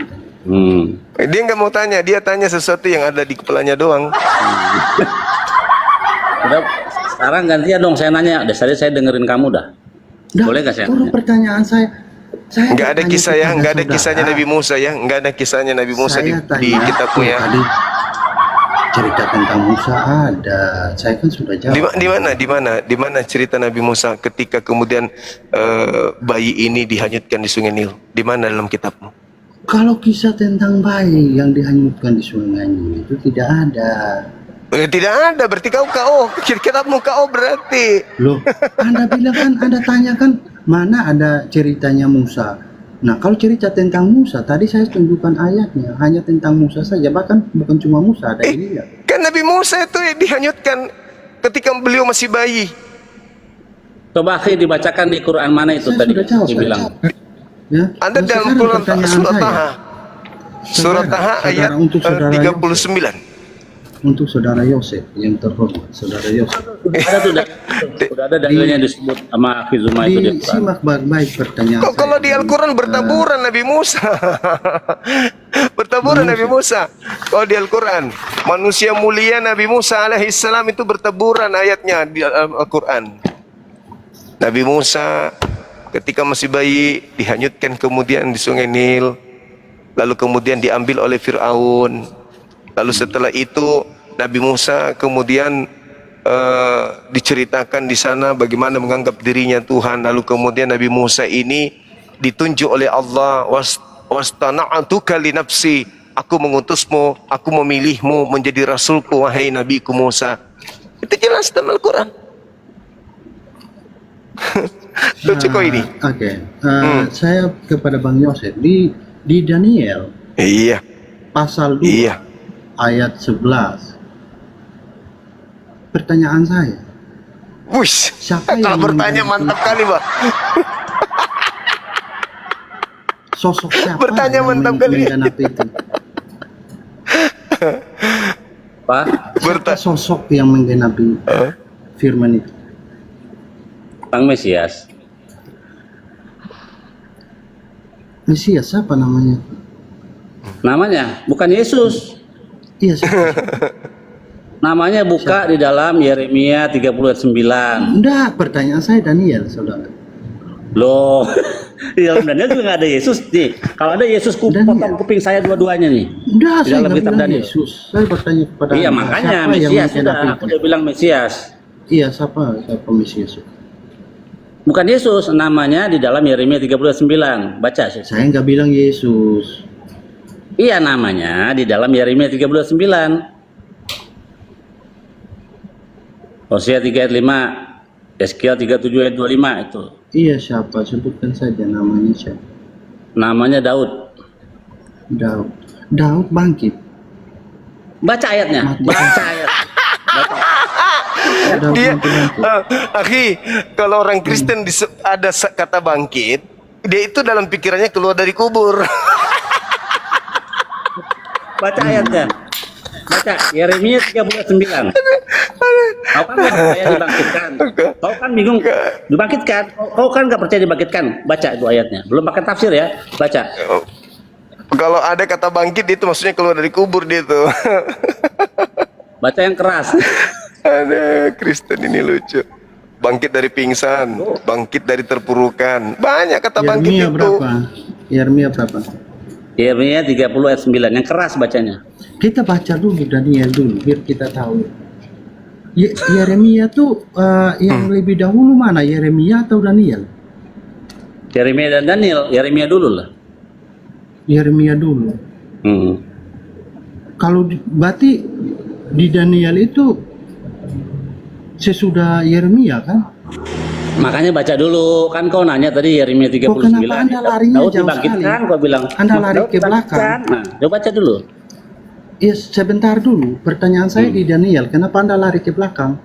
Dia nggak mau tanya, dia tanya sesuatu yang ada di kepalanya doang. Udah, sekarang gantian dong saya nanya. Dari saya dengerin kamu dah. Boleh nggak saya nanya? Pertanyaan saya Nggak ada kisah ya, nggak ada kisahnya Nabi Musa ya, nggak ada kisahnya Nabi Musa di kitabmu ya. Tadi cerita tentang Musa ada, saya kan sudah jawab. Di mana cerita Nabi Musa ketika kemudian bayi ini dihanyutkan di Sungai Nil? Di mana dalam kitabmu? Kalau kisah tentang bayi yang dihanyutkan di Sungai Nil itu tidak ada. Tidak ada, berarti kitabmu kau berarti. Loh, Anda bilang kan, Anda tanyakan mana ada ceritanya Musa. Nah, kalau cerita tentang Musa, tadi saya tunjukkan ayatnya, hanya tentang Musa saja, bahkan bukan cuma Musa, ada Elia. Kan Nabi Musa itu dihanyutkan ketika beliau masih bayi. Coba akhi dibacakan di Quran mana itu Saya tadi sudah jawab, dibilang. Ya, Ada dalam Quran surat Taha. Surat Taha ayat 39. Untuk saudara Yosef yang terhormat, saudara Yosef. Sudah ada dalilnya disebut sama Akhi Zuma itu di Quran. Simak baik-baik pertanyaan. Kok kalau di Al-Quran bertaburan Nabi Musa? Bertaburan Nabi Musa. Kalau di Al-Quran, manusia mulia Nabi Musa alaihissalam itu bertaburan ayatnya di Al-Quran. Nabi Musa ketika masih bayi dihanyutkan kemudian di Sungai Nil, lalu kemudian diambil oleh Fir'aun. Lalu setelah itu Nabi Musa kemudian diceritakan di sana bagaimana menganggap dirinya Tuhan. Lalu kemudian Nabi Musa ini ditunjuk oleh Allah, wastana'atuka li nafsi, aku mengutusmu, aku memilihmu menjadi rasulku wahai nabiku Musa. Itu jelas dalam Al-Quran. Lucu kok ini. Oke. Saya kepada Bang Yosef di Daniel. Iya. Pasal 2. Iya. Ayat 11. Pertanyaan saya. Wush. Siapa yang Kalau bertanya mantap kali, Pak. Sosok siapa Bertanya yang mantap kali. menggenapi itu? Pak, Siapa sosok yang menggenapi firman itu? Bang Mesias. Mesias siapa namanya? Namanya bukan Yesus. Iya, siapa? Namanya buka di dalam Yeremia 30 ayat 9. Enggak, pertanyaan saya Daniel, saudara. Loh, di dalam Daniel juga nggak ada Yesus nih. Kalau ada Yesus, potong kuping saya dua-duanya nih. Enggak, Di saya dalam nggak kitab bilang Daniel. Yesus. Saya bertanya kepada Iya, Anda, makanya siapa yang Mesias sudah. menggenapi Aku udah bilang Mesias. Iya, siapa Mesias? Bukan Yesus, namanya di dalam Yeremia 30 ayat 9. Baca sih. Saya nggak bilang Yesus. Iya, namanya di dalam Yeremia 30 ayat 9. Hosea 3 ayat 5. Yeskiel 37 ayat 25 itu. Iya, siapa? Sebutkan saja namanya siapa. Namanya Daud. Daud bangkit. Baca ayatnya. Baca ayat. Daud Dia, bangkit. akhi, kalau orang Kristen ada kata bangkit, dia itu dalam pikirannya keluar dari kubur. Baca ayatnya. Baca Yeremia 39. Kau kan nggak percaya dibangkitkan. Kau kan bingung dibangkitkan. Kau kan nggak percaya dibangkitkan. Baca itu ayatnya. Belum pakai tafsir ya. Baca. Kalau ada kata bangkit itu maksudnya keluar dari kubur dia tuh. Baca yang keras. Ada Kristen ini lucu. Bangkit dari pingsan, bangkit dari terpurukan. Banyak kata bangkit Yeremia itu. berapa? Yeremia berapa? Yeremia 30 ayat 9. Yang keras bacanya. Kita baca dulu Daniel dulu biar kita tahu. Yeremia tuh yang lebih dahulu mana, Yeremia atau Daniel? Yeremia dan Daniel, Yeremia dulu lah. Yeremia dulu. Kalau berarti di Daniel itu sesudah Yeremia kan? Makanya baca dulu, kan kau nanya tadi Yeremia 39. Kok kenapa Anda larinya Daud jauh dibangkitkan, sekali? kau bilang. Anda lari Daud ke belakang. dibangkitkan. Nah, coba baca dulu. Ya sebentar dulu, pertanyaan saya di Daniel, kenapa Anda lari ke belakang?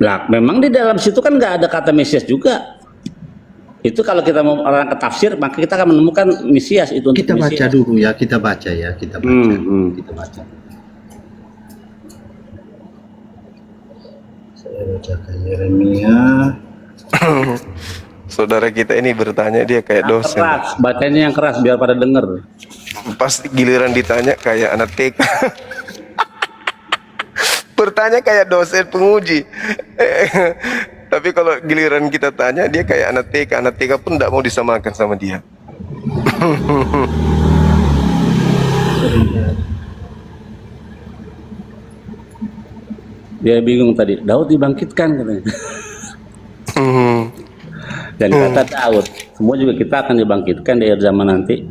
Lah, memang di dalam situ kan nggak ada kata Mesias juga. Itu kalau kita mau orang ke tafsir, maka kita akan menemukan Mesias itu untuk Kita baca Mesias. dulu ya, kita baca ya, kita baca. Kita baca. Saya bacakan Yeremia. Saudara kita ini bertanya dia kayak Yang dosen. keras, bacanya yang keras biar pada denger. Pas giliran ditanya kayak anak TK. Bertanya kayak dosen penguji. Tapi kalau giliran kita tanya dia kayak anak TK pun tidak mau disamakan sama dia. Dia bingung tadi, Daud dibangkitkan katanya. Dan kata Daud, semua juga kita akan dibangkitkan di akhir zaman nanti.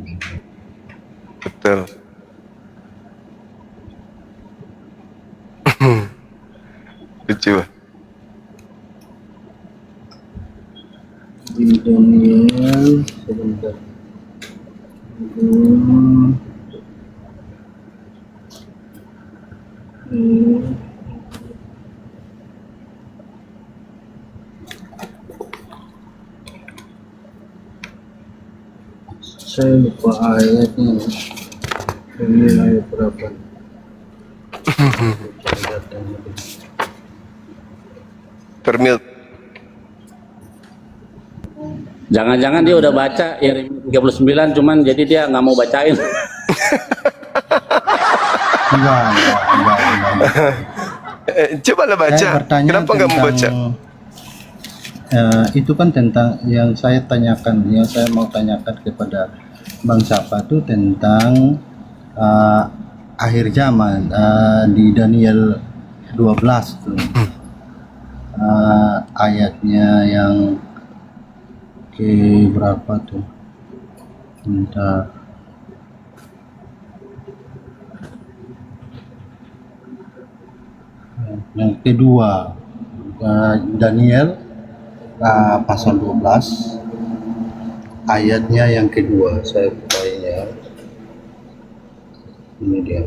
Betul. Lucu. Di Daniel sebentar. Saya lupa ayatnya. Ini ayat berapa? Permil. Jangan-jangan dia udah baca Yeremia 39, cuman jadi dia nggak mau bacain. Enggak. Cobalah baca. Saya bertanya Kenapa nggak mau baca? Itu kan tentang yang saya tanyakan, yang saya mau tanyakan kepada Bang Sapa itu tentang akhir zaman di Daniel 12 tuh. Ayatnya yang ke berapa tuh? Bentar. Yang kedua, Daniel pasal 12 ayatnya yang kedua. Saya bukanya ini dia.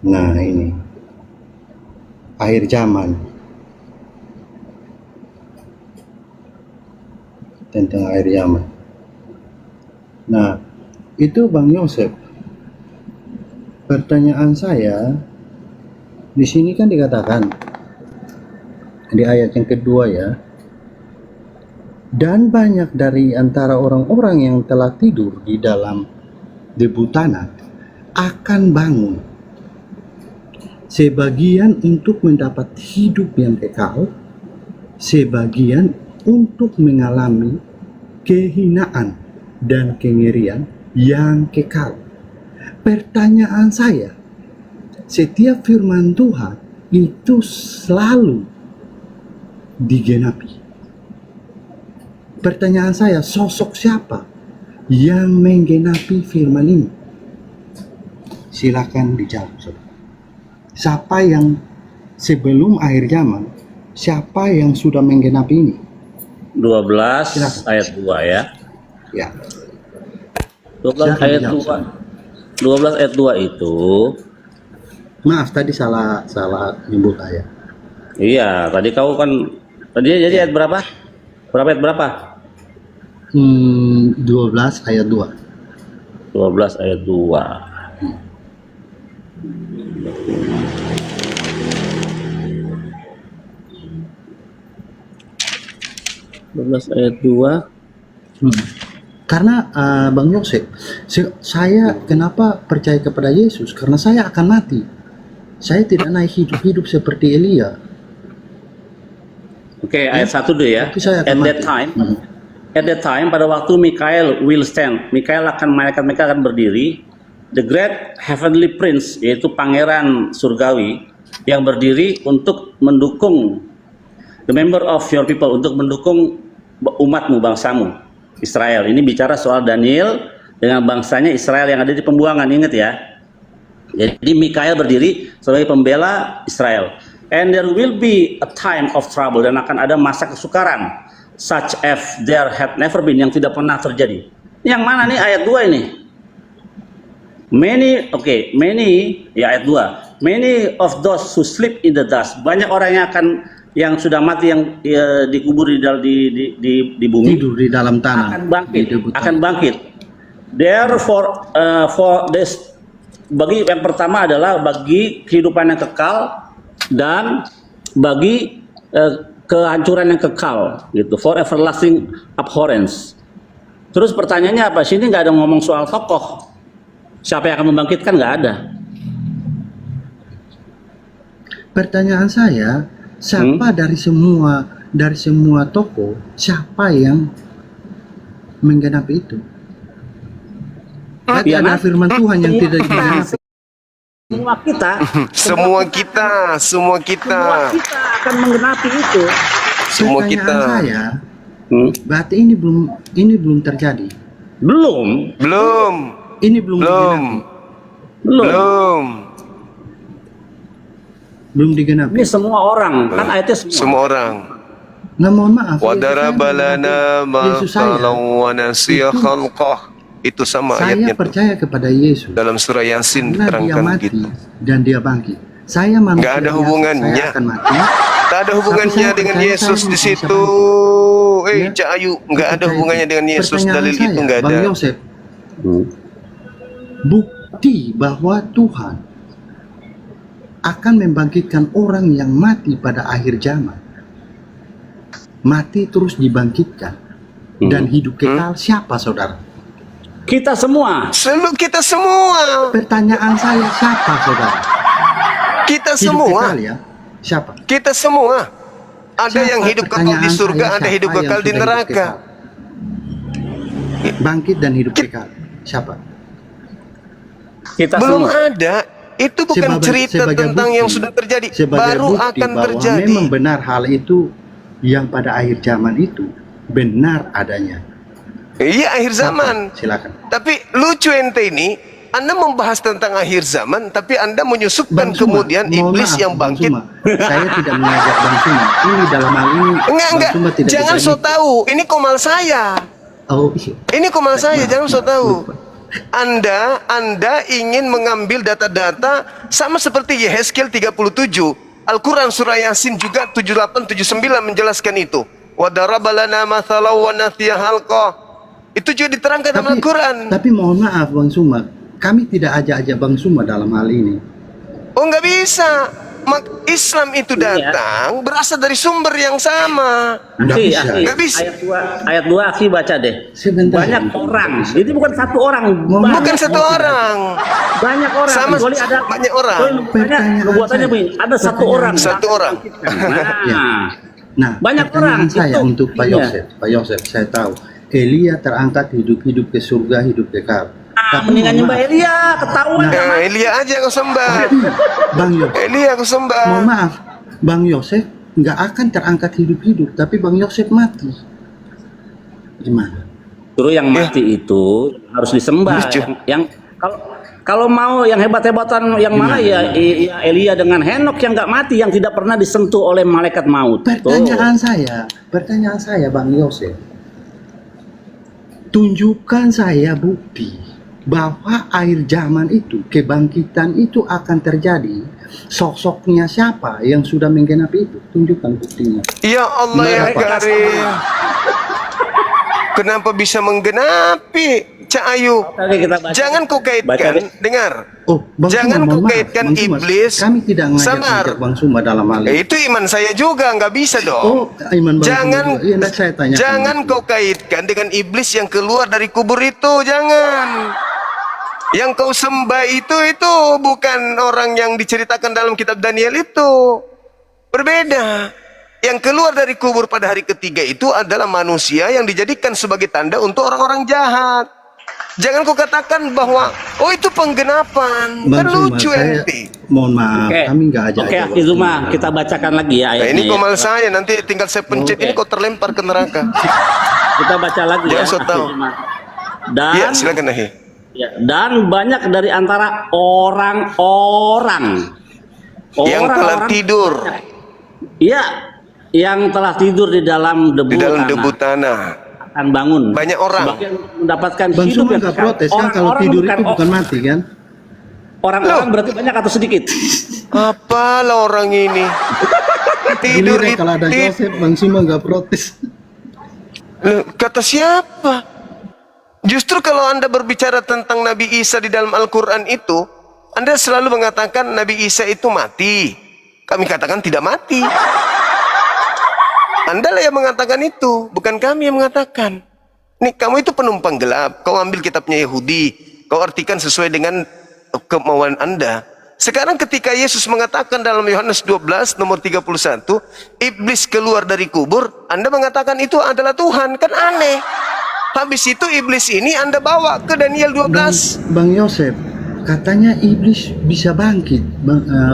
Nah ini akhir zaman, tentang akhir zaman. Nah itu Bang Yosef, pertanyaan saya di sini kan dikatakan di ayat yang kedua ya, dan banyak dari antara orang-orang yang telah tidur di dalam debu tanah akan bangun, sebagian untuk mendapat hidup yang kekal, sebagian untuk mengalami kehinaan dan kengerian yang kekal. Pertanyaan saya, setiap firman Tuhan itu selalu digenapi. Pertanyaan saya, sosok siapa yang menggenapi firman ini? Silakan dijawab. Siapa yang sebelum akhir zaman, siapa yang sudah menggenapi ini? 12 Silakan. ayat 2 ya. Ya. 12 Silakan ayat dijawab. 2. 12 ayat 2 itu. Maaf tadi salah nyebut ayat. Iya, tadi kau kan jadi ayat berapa? Berapa ayat berapa? 12 ayat 2. 12 ayat 2. Ayat 2. Karena Bang Yosef, saya kenapa percaya kepada Yesus? Karena saya akan mati. Saya tidak naik hidup seperti Elia. Oke, ayat 1 dulu ya. Tapi saya akan At mati. that time, at that time, pada waktu Mikael will stand, malaikat Mikael akan berdiri, the great heavenly prince, yaitu pangeran surgawi, yang berdiri untuk mendukung the member of your people, untuk mendukung umatmu, bangsamu, Israel. Ini bicara soal Daniel dengan bangsanya Israel yang ada di pembuangan, ingat ya. Jadi Mikael berdiri sebagai pembela Israel. And there will be a time of trouble, dan akan ada masa kesukaran, such as there had never been, yang tidak pernah terjadi. Yang mana nih ayat 2 ini? Many, ya ayat 2. Many of those who sleep in the dust, banyak orang yang sudah mati, yang dikubur di bumi, Tidur di dalam tanah. akan bangkit. Therefore, for this, bagi yang pertama adalah bagi kehidupan yang kekal dan bagi kehancuran yang kekal, gitu. For everlasting abhorrence. Terus pertanyaannya apa? Sini nggak ada ngomong soal tokoh. Siapa yang akan membangkitkan? Nggak ada. Pertanyaan saya, siapa dari semua tokoh, siapa yang menggenapi itu? Berarti Ya, ada nanti. firman Tuhan yang tidak digenapi. Semua kita akan menggenapi itu. Semua Pertanyaan kita. saya, berarti ini belum terjadi. Belum. Ini belum digenapi. Ini semua orang, kan ayatnya Semua orang. Nah, mohon maaf. Wadaraba lana Yesus saya, mathalan wa nasiya khalqah. Itu sama saya ayatnya tuh. percaya kepada Yesus. Dalam surah Yasin Karena dia diterangkan mati gitu. dan dia bangkit. Saya manusia Nggak ada biasa, hubungannya. saya akan mati. Tak ada hubungannya saya dengan percaya Yesus saya di bisa situ. Ya. Cak Ayu, nggak ada Percaya hubungannya itu. dengan Yesus. Pertanyaan Dalil saya, itu nggak ada. Bang Yosef, bukti bahwa Tuhan akan membangkitkan orang yang mati pada akhir zaman. Mati terus dibangkitkan dan hidup kekal siapa, saudara? Kita semua. Selalu kita semua. Pertanyaan saya, siapa, saudara? Kita Hidup semua. kekal ya? Siapa? Kita semua. Ada Siapa? yang hidup kekal di Pertanyaan surga, saya, ada hidup siapa kekal yang di sudah hidup neraka. kekal? Bangkit dan hidup kekal. Siapa? Kita Belum semua. ada. Itu bukan cerita tentang yang sudah terjadi. Baru bukti akan bahwa terjadi. memang benar hal itu yang pada akhir zaman itu benar adanya. Iya, akhir zaman. Silakan. Tapi lucu ente ini, Anda membahas tentang akhir zaman, tapi Anda menyusupkan Bang Suma, kemudian mohon iblis maaf, yang Bang bangkit. Suma. Saya tidak mengajak Bang Suma. Ini dalam hal ini Enggak. Bang Suma tidak Jangan bisa so gitu. tahu. Ini komal saya. Oh, iya. Ini komal saya, Maaf, jangan so maaf, tahu. lupa. Anda ingin mengambil data-data sama seperti Yehezkiel 37. Al-Quran surah Yasin juga 78 79 menjelaskan itu. Wa daraba lana mathalan wa nasiya halqah. Itu juga diterangkan dalam Al-Quran. Tapi mohon maaf Bang Suma, kami tidak ajak-ajak Bang Suma dalam hal ini. Oh, nggak bisa. Islam itu datang berasal dari sumber yang sama. Nggak Aki, bisa. Aki, Nggak bisa. Ayat 2 Aki baca deh. Sebentar. Banyak orang. Jadi bukan satu orang. Bukan satu orang. Banyak orang. Sama Kecuali ada banyak orang. Pertanyaan Nubuatannya saya. begini, ada satu orang. Satu orang. Nah, Nah, banyak pertanyaan orang, saya itu untuk Pak buktinya. Yosef, saya tahu Elia terangkat hidup-hidup ke surga, hidup kekal. Tapi mendingan mohon nyembah maaf, Elia, ketahuan. Elia aja kau sembah. Bang Yosef, Elia kau sembah. mohon maaf, Bang Yosef nggak akan terangkat hidup-hidup, tapi Bang Yosef mati. Gimana? Justru yang mati itu harus disembah. Yang kalau mau yang hebat-hebatan yang mana ya Elia dengan Henok yang nggak mati, yang tidak pernah disentuh oleh malaikat maut. Pertanyaan saya Bang Yosef, tunjukkan saya bukti bahwa akhir zaman itu, kebangkitan itu akan terjadi. Sosoknya siapa yang sudah menggenapi itu? Tunjukkan buktinya. Ya Allah ya Mereka Karim. Kenapa bisa menggenapi? Cak Ayu, Oke, kita baca. jangan kau Baca kaitkan. deh. Dengar. Oh, Bang Jangan Suma, kau mohon maaf, kaitkan Bang Suma, iblis. Kami tidak Samar. ngajak Bang Suma dalam hal ini. Itu iman saya juga, nggak bisa dong. Oh, iman Bang Jangan, Suma juga. Iya, nak saya tanya. jangan kau kaitkan dengan iblis yang keluar dari kubur itu, jangan. Yang kau sembah itu bukan orang yang diceritakan dalam kitab Daniel itu. Berbeda. Yang keluar dari kubur pada hari ketiga itu adalah manusia yang dijadikan sebagai tanda untuk orang-orang jahat. Jangan kau katakan bahwa oh itu penggenapan. Bang Kan Suma, lucu saya ente. mohon maaf, Oke. kami nggak aja. Oke, Akhi Zuma, kita bacakan lagi ya Nah, ayatnya. ini ya. komal saya, nanti tinggal saya pencet ini kau terlempar ke neraka. Kita baca lagi ya. Jangan so Akhi tahu. Zuma. Dan Iya, silakan Ahi. ya, dan banyak dari antara orang-orang Yang telah tidur Iya, yang telah tidur di dalam debu, di dalam tanah, debu tanah. akan bangun. Banyak orang. Sebagian mendapatkan Bang hidup Suma yang nggak kekal. protes kan kalau Orang-orang tidur itu bukan orang- mati kan? Orang-orang berarti banyak atau sedikit? Apalah orang ini? Tidur Giliran kalau ada di Joseph, Bang Suma nggak protes. Loh, kata siapa? Justru kalau Anda berbicara tentang Nabi Isa di dalam Al-Quran itu, Anda selalu mengatakan Nabi Isa itu mati. Kami katakan tidak mati. Anda lah yang mengatakan itu, bukan kami yang mengatakan. Nih, kamu itu penumpang gelap. Kau ambil kitabnya Yahudi, kau artikan sesuai dengan kemauan Anda. Sekarang ketika Yesus mengatakan dalam Yohanes 12 nomor 31, iblis keluar dari kubur, Anda mengatakan itu adalah Tuhan. Kan aneh. Habis itu iblis ini Anda bawa ke Daniel 12. Bang Yosef, katanya iblis bisa bangkit.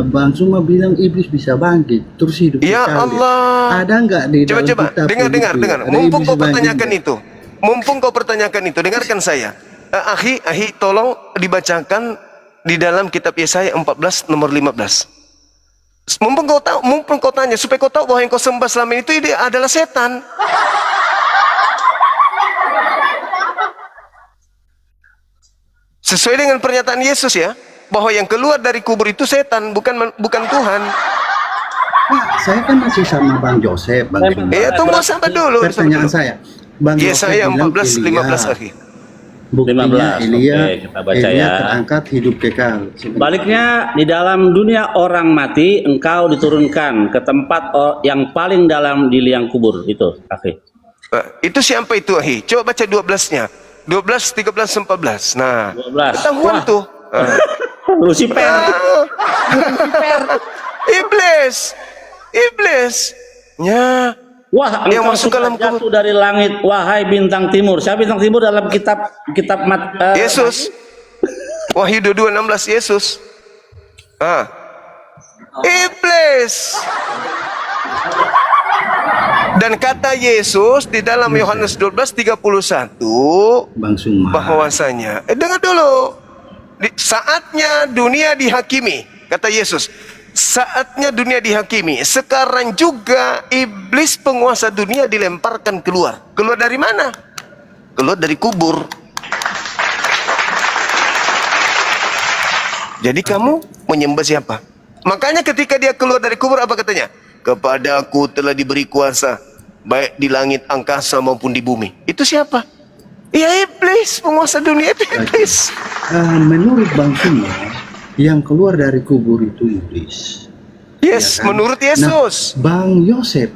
Bang Suma bilang iblis bisa bangkit, terus hidup Ya kekal. Allah. Ada nggak di dalam Coba-coba, kitab dengar. begitu? Ada Mumpung iblis kau bangkit pertanyakan nggak? itu. Mumpung kau pertanyakan itu, dengarkan saya. Ahi, tolong dibacakan di dalam kitab Yesaya 14 nomor 15. Mumpung kau tanya, supaya kau tahu bahwa yang kau sembah selama itu dia adalah setan. Sesuai dengan pernyataan Yesus ya, bahwa yang keluar dari kubur itu setan, bukan Tuhan. Pak, saya kan masih sama Bang Joseph, Bang Rima. Ya tunggu sampai dulu. Pertanyaan saya, Bang Yesaya Joseph bilang 14 15 Ahi. Buktinya 15, Elia, oke, kita baca Elia ya. terangkat hidup kekal. Baliknya, di dalam dunia orang mati, engkau diturunkan ke tempat yang paling dalam di liang kubur. Itu, Akhi. Itu siapa itu Ahi? Coba baca 12-nya. 12, 13, 14. Nah, 12. ketahuan Wah. tuh. Lucifer. Iblis. Ya. Wah, Yang engkau masuk sudah dalam kubur. jatuh dari langit, wahai bintang timur. Siapa bintang timur dalam kitab Yesus. Wahyu 22:16 Yesus. Iblis. Dan kata Yesus di dalam Yohanes 12:31 Bang Suma. bahwasanya dengar dulu, saatnya dunia dihakimi, kata Yesus. Saatnya dunia dihakimi. Sekarang juga iblis penguasa dunia dilemparkan keluar. Keluar dari mana? Keluar dari kubur. Jadi kamu menyembah siapa? Makanya ketika dia keluar dari kubur apa katanya? Kepadaku telah diberi kuasa baik di langit angkasa maupun di bumi. Itu siapa? Ya iblis, penguasa dunia itu iblis. Menurut Bang Suma, yang keluar dari kubur itu iblis. Yes, Ya kan? menurut Yesus. Nah, Bang Yosef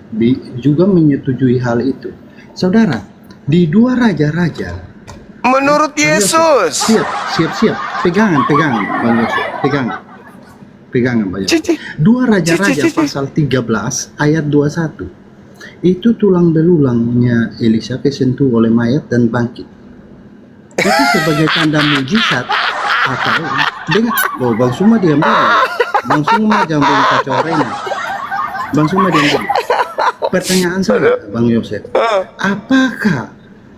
juga menyetujui hal itu. Saudara, di dua raja-raja. Menurut Bang Yosef, Yesus. Siap. Pegangan, Bang Yosef. Pegangan, Bang Yosef. Cici. Dua raja-raja Cici. pasal 13 ayat 21. Itu tulang belulangnya Elisa kesentuh oleh mayat dan bangkit. Itu sebagai tanda mujizat atau dengar, Bang Suma diam dulu. Bang Suma jangan boleh kacau arena. Bang Suma diam dulu. Pertanyaan saya, Bang Yosef, apakah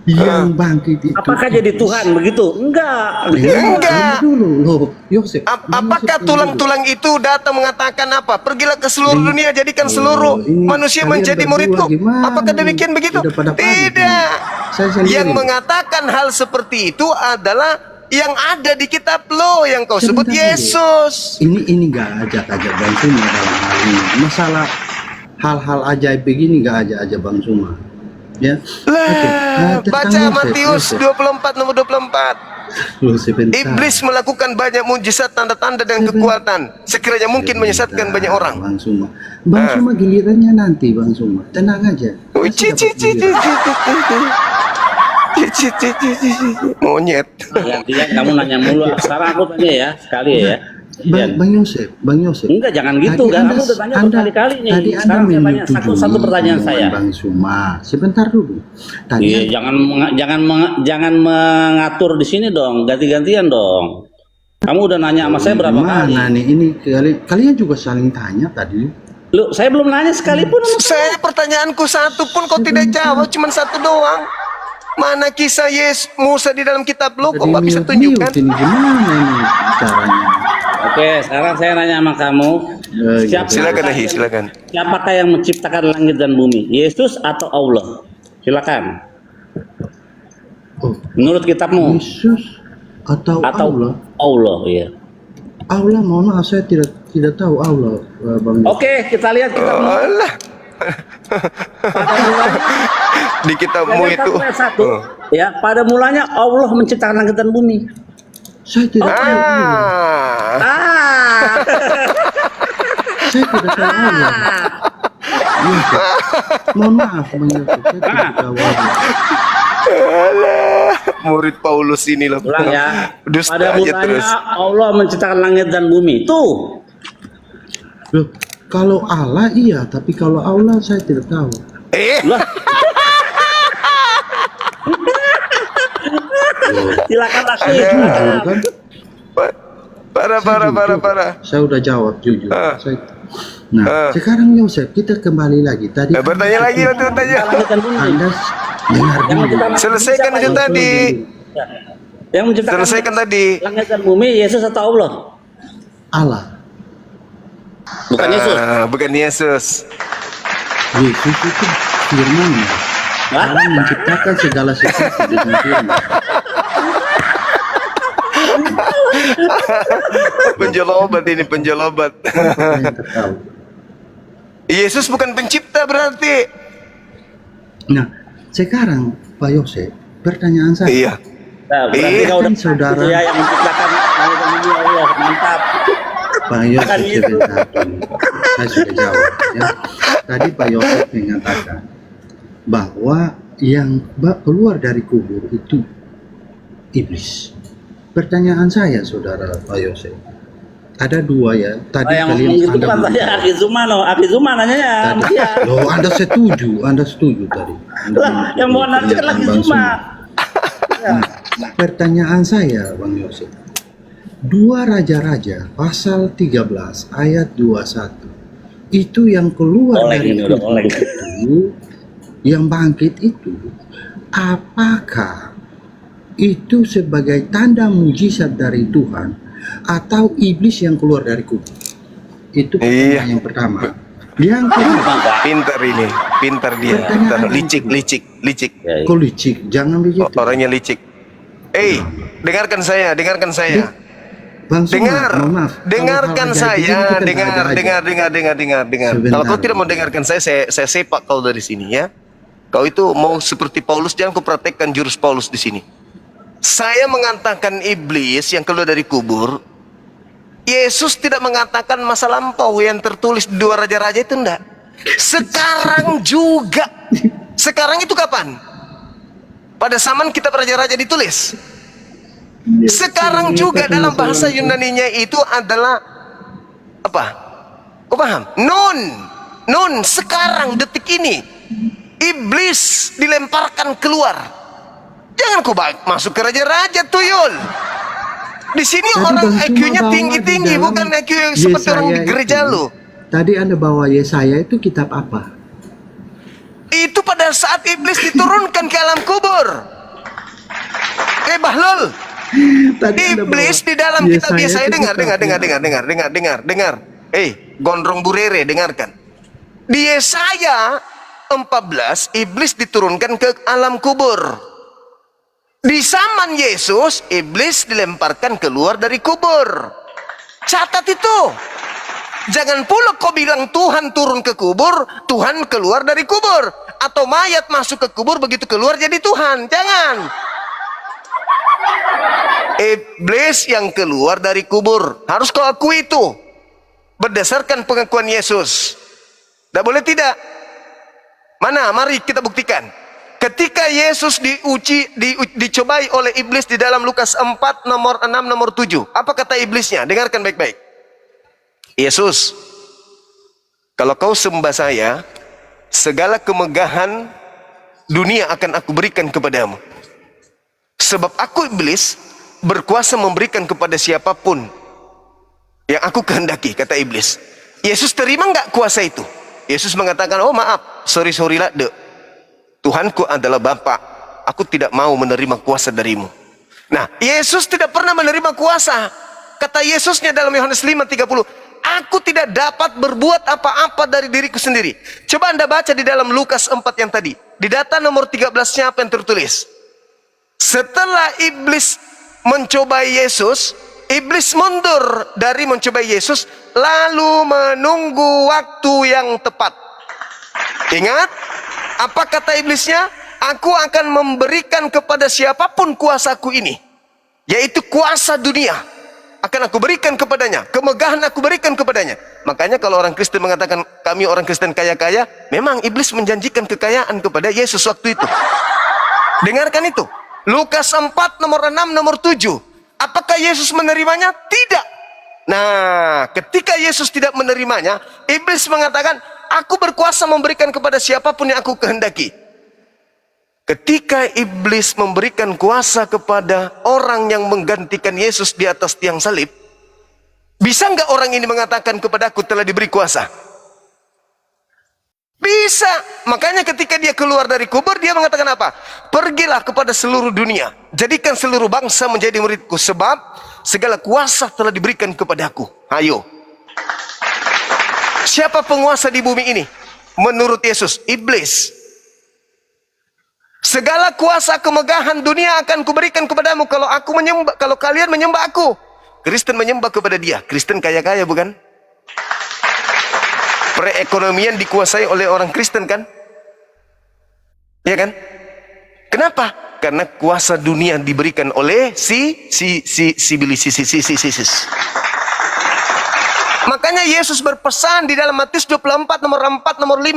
yang bangkit itu? Apakah jadi Tuhan begitu? Enggak. Enggak. Dulu loh, Yosef. Apakah tulang-tulang itu datang mengatakan apa? Pergilah ke seluruh dunia, jadikan seluruh ini manusia kalian menjadi berdua muridku. gimana Apakah nih? demikian begitu? Udah pada panik Tidak. nih. Saya sendiri. Yang mengatakan hal seperti itu adalah yang ada di kitab lo yang kau sebut Sebentar dulu. Yesus. Ini nggak ajak-ajak Bang Suma dalam hal ini. Masalah hal-hal ajaib begini nggak ajak-ajak Bang Suma. Ya. Lah, Tentang baca Yosef, Matius Yosef. 24 nomor 24. Loh, sebentar. Iblis melakukan banyak mujizat, tanda-tanda dan kekuatan. Sekiranya mungkin menyesatkan banyak orang. Bang Suma. Bang Suma gilirannya nanti Bang Suma. Tenang aja. Oh, Pasti dapat giliran. Monyet. Gantian kamu nanya mulu. Sekarang aku tanya ya, sekali ya. Bang Yosef. Enggak, jangan gitu. Tadi Kamu udah tanya berkali-kali nih. Tadi Anda Sekarang saya tanya menyetujui satu pertanyaan omongan saya. Bang Suma. Sebentar dulu. Tadi Iya, jangan mengatur di sini dong. Ganti-gantian dong. Kamu udah nanya sama saya berapa kali? Mana nih ini kalian juga saling tanya tadi. Lu, saya belum nanya sekalipun. Saya pertanyaanku satu pun kau tidak jawab, cuma satu doang. Mana kisah Musa di dalam kitab lu? Kok nggak bisa tunjukkan? Ini gimana ini caranya? Oke, sekarang saya nanya sama kamu. Silakan Ahi, silakan. Siapakah yang menciptakan langit dan bumi? Yesus atau Allah? Silakan. Oh, Menurut kitabmu? Yesus atau Allah? Allah, iya. Allah, mohon maaf saya tidak tahu Allah, Bang. Oke, kita lihat kitabmu. Allah. Di kitabmu itu. Ya, pada mulanya Allah menciptakan langit dan bumi. Saya tidak tahu Allah. Saya tidak tahu Allah. Mohon maaf, Bang Yosef, saya tidak tahu Allah. Alah, murid Paulus ini loh. Ulang ya. Dusta Pada aja mulanya terus. Allah menciptakan langit dan bumi. Tuh. Loh, kalau Allah iya, tapi kalau Allah saya tidak tahu. Lah. Silakan lagi. Jujur kan? Parah. Saya udah jawab jujur. Nah, sekarang Yosef kita kembali lagi. Tadi Bertanya lagi untuk tanya. Langit dan bumi. Anda dengar dulu. Selesaikan itu tadi. Yang menciptakan Selesaikan tadi. langit dan bumi, Yesus atau Allah? Allah. Bukan Yesus. Bukan Yesus. Yesus itu firman. Allah menciptakan segala sesuatu dengan firman. Penjolobat ini, penjolobat. Saya tak tahu. Yesus bukan pencipta berarti. Nah, sekarang Pak Yosef, pertanyaan saya. Iya. Nah, berarti kau udah Saudara. ya yang menciptakan langit dan bumi Allah. Mantap. Pak Yosef sebentar dulu. Saya sudah jawab. Ya. Tadi Pak Yosef mengatakan bahwa yang keluar dari kubur itu iblis. Pertanyaan saya, saudara Pak Yosef, ada dua ya. Tadi yang kalian itu bukan saya, Aki Zuma nanya ya. Loh, Anda setuju tadi. Lah, yang mau nanti kan lagi Bang Zuma. Nah, pertanyaan saya, Bang Yosef. 2 Raja-Raja pasal 13 ayat 21. Itu yang keluar dari kubur itu, yang bangkit itu, apakah itu sebagai tanda mujizat dari Tuhan atau iblis yang keluar dari kubur? Itu pertanyaan yang pertama. Yang kedua, Pintar dia. Licik. kok licik? Jangan begitu. Orangnya licik. Dengarkan saya. Bang Suma, Dengar, mohon maaf. dengarkan saya, dengar. Sebentar. Kalau kau tidak mau dengarkan saya sepak kau dari sini ya. Kau itu mau seperti Paulus, jangan kau praktekkan jurus Paulus di sini. Saya mengatakan iblis yang keluar dari kubur. Yesus tidak mengatakan masa lampau yang tertulis di 2 Raja-Raja itu enggak. Sekarang juga. Sekarang itu kapan? Pada zaman kitab Raja-Raja ditulis. Sekarang juga dalam bahasa Yunaninya itu adalah apa? Kau paham? Nun, sekarang detik ini iblis dilemparkan keluar. Jangan kau masuk ke Raja-Raja tuyul. Di sini orang IQ-nya tinggi-tinggi, bukan IQ yang seperti orang di gereja lu. Tadi Anda bawa Yesaya itu kitab apa? Itu pada saat iblis diturunkan ke alam kubur. Bahlul. Iblis di dalam kitab Yesaya, dengar. Gondrong Burere, dengarkan. Di Yesaya 14, iblis diturunkan ke alam kubur. Di zaman Yesus, iblis dilemparkan keluar dari kubur. Catat itu. Jangan pula kau bilang Tuhan turun ke kubur, Tuhan keluar dari kubur. Atau mayat masuk ke kubur, begitu keluar jadi Tuhan. Jangan. Iblis yang keluar dari kubur. Harus kau akui itu. Berdasarkan pengakuan Yesus. Tidak boleh tidak. Mana? Mari kita buktikan. Ketika Yesus dicobai oleh iblis di dalam Lukas 4 nomor 6 nomor 7. Apa kata iblisnya? Dengarkan baik-baik. Yesus, kalau kau sembah saya, segala kemegahan dunia akan aku berikan kepadamu. Sebab aku iblis berkuasa memberikan kepada siapapun yang aku kehendaki, kata iblis. Yesus terima nggak kuasa itu? Yesus mengatakan, oh maaf, sorry lah dek. Tuhanku adalah Bapa, aku tidak mau menerima kuasa darimu. Nah, Yesus tidak pernah menerima kuasa. Kata Yesusnya dalam Yohanes 5:30, aku tidak dapat berbuat apa-apa dari diriku sendiri. Coba Anda baca di dalam Lukas 4 yang tadi. Di data nomor 13-nya apa yang tertulis? Setelah iblis mencobai Yesus, iblis mundur dari mencobai Yesus, lalu menunggu waktu yang tepat. Ingat, apa kata iblisnya? Aku akan memberikan kepada siapapun kuasaku ini, yaitu kuasa dunia. Akan aku berikan kepadanya, kemegahan aku berikan kepadanya. Makanya kalau orang Kristen mengatakan kami orang Kristen kaya-kaya, memang iblis menjanjikan kekayaan kepada Yesus waktu itu. Dengarkan itu. Lukas 4 nomor 6 nomor 7. Apakah Yesus menerimanya? Tidak. Nah, ketika Yesus tidak menerimanya, iblis mengatakan, aku berkuasa memberikan kepada siapapun yang aku kehendaki. Ketika iblis memberikan kuasa kepada orang yang menggantikan Yesus di atas tiang salib, bisa nggak orang ini mengatakan kepadaku telah diberi kuasa? Bisa. Makanya ketika dia keluar dari kubur, dia mengatakan apa? Pergilah kepada seluruh dunia, jadikan seluruh bangsa menjadi muridku, sebab segala kuasa telah diberikan kepadaku. Ayo. Siapa penguasa di bumi ini? Menurut Yesus, iblis. Segala kuasa kemegahan dunia akan kuberikan kepadamu kalau kalian menyembah aku. Kristen menyembah kepada dia. Kristen kaya-kaya bukan? Perekonomian dikuasai oleh orang Kristen kan? Ya kan? Kenapa? Karena kuasa dunia diberikan oleh sibilisis. Makanya Yesus berpesan di dalam Matius 24 nomor 4 nomor 5,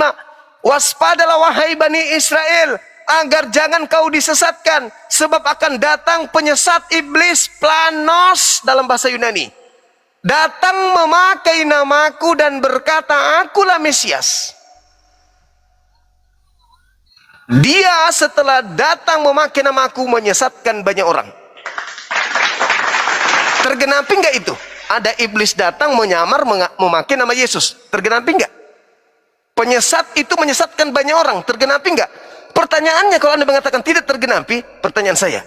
waspadalah wahai Bani Israel, agar jangan kau disesatkan, sebab akan datang penyesat iblis, planos dalam bahasa Yunani, datang memakai namaku dan berkata, akulah Mesias. Dia setelah datang memakai namaku menyesatkan banyak orang. Tergenapi enggak itu? Ada iblis datang menyamar memakai nama Yesus. Tergenapi enggak? Penyesat itu menyesatkan banyak orang. Tergenapi enggak? Pertanyaannya, kalau Anda mengatakan tidak tergenapi, pertanyaan saya,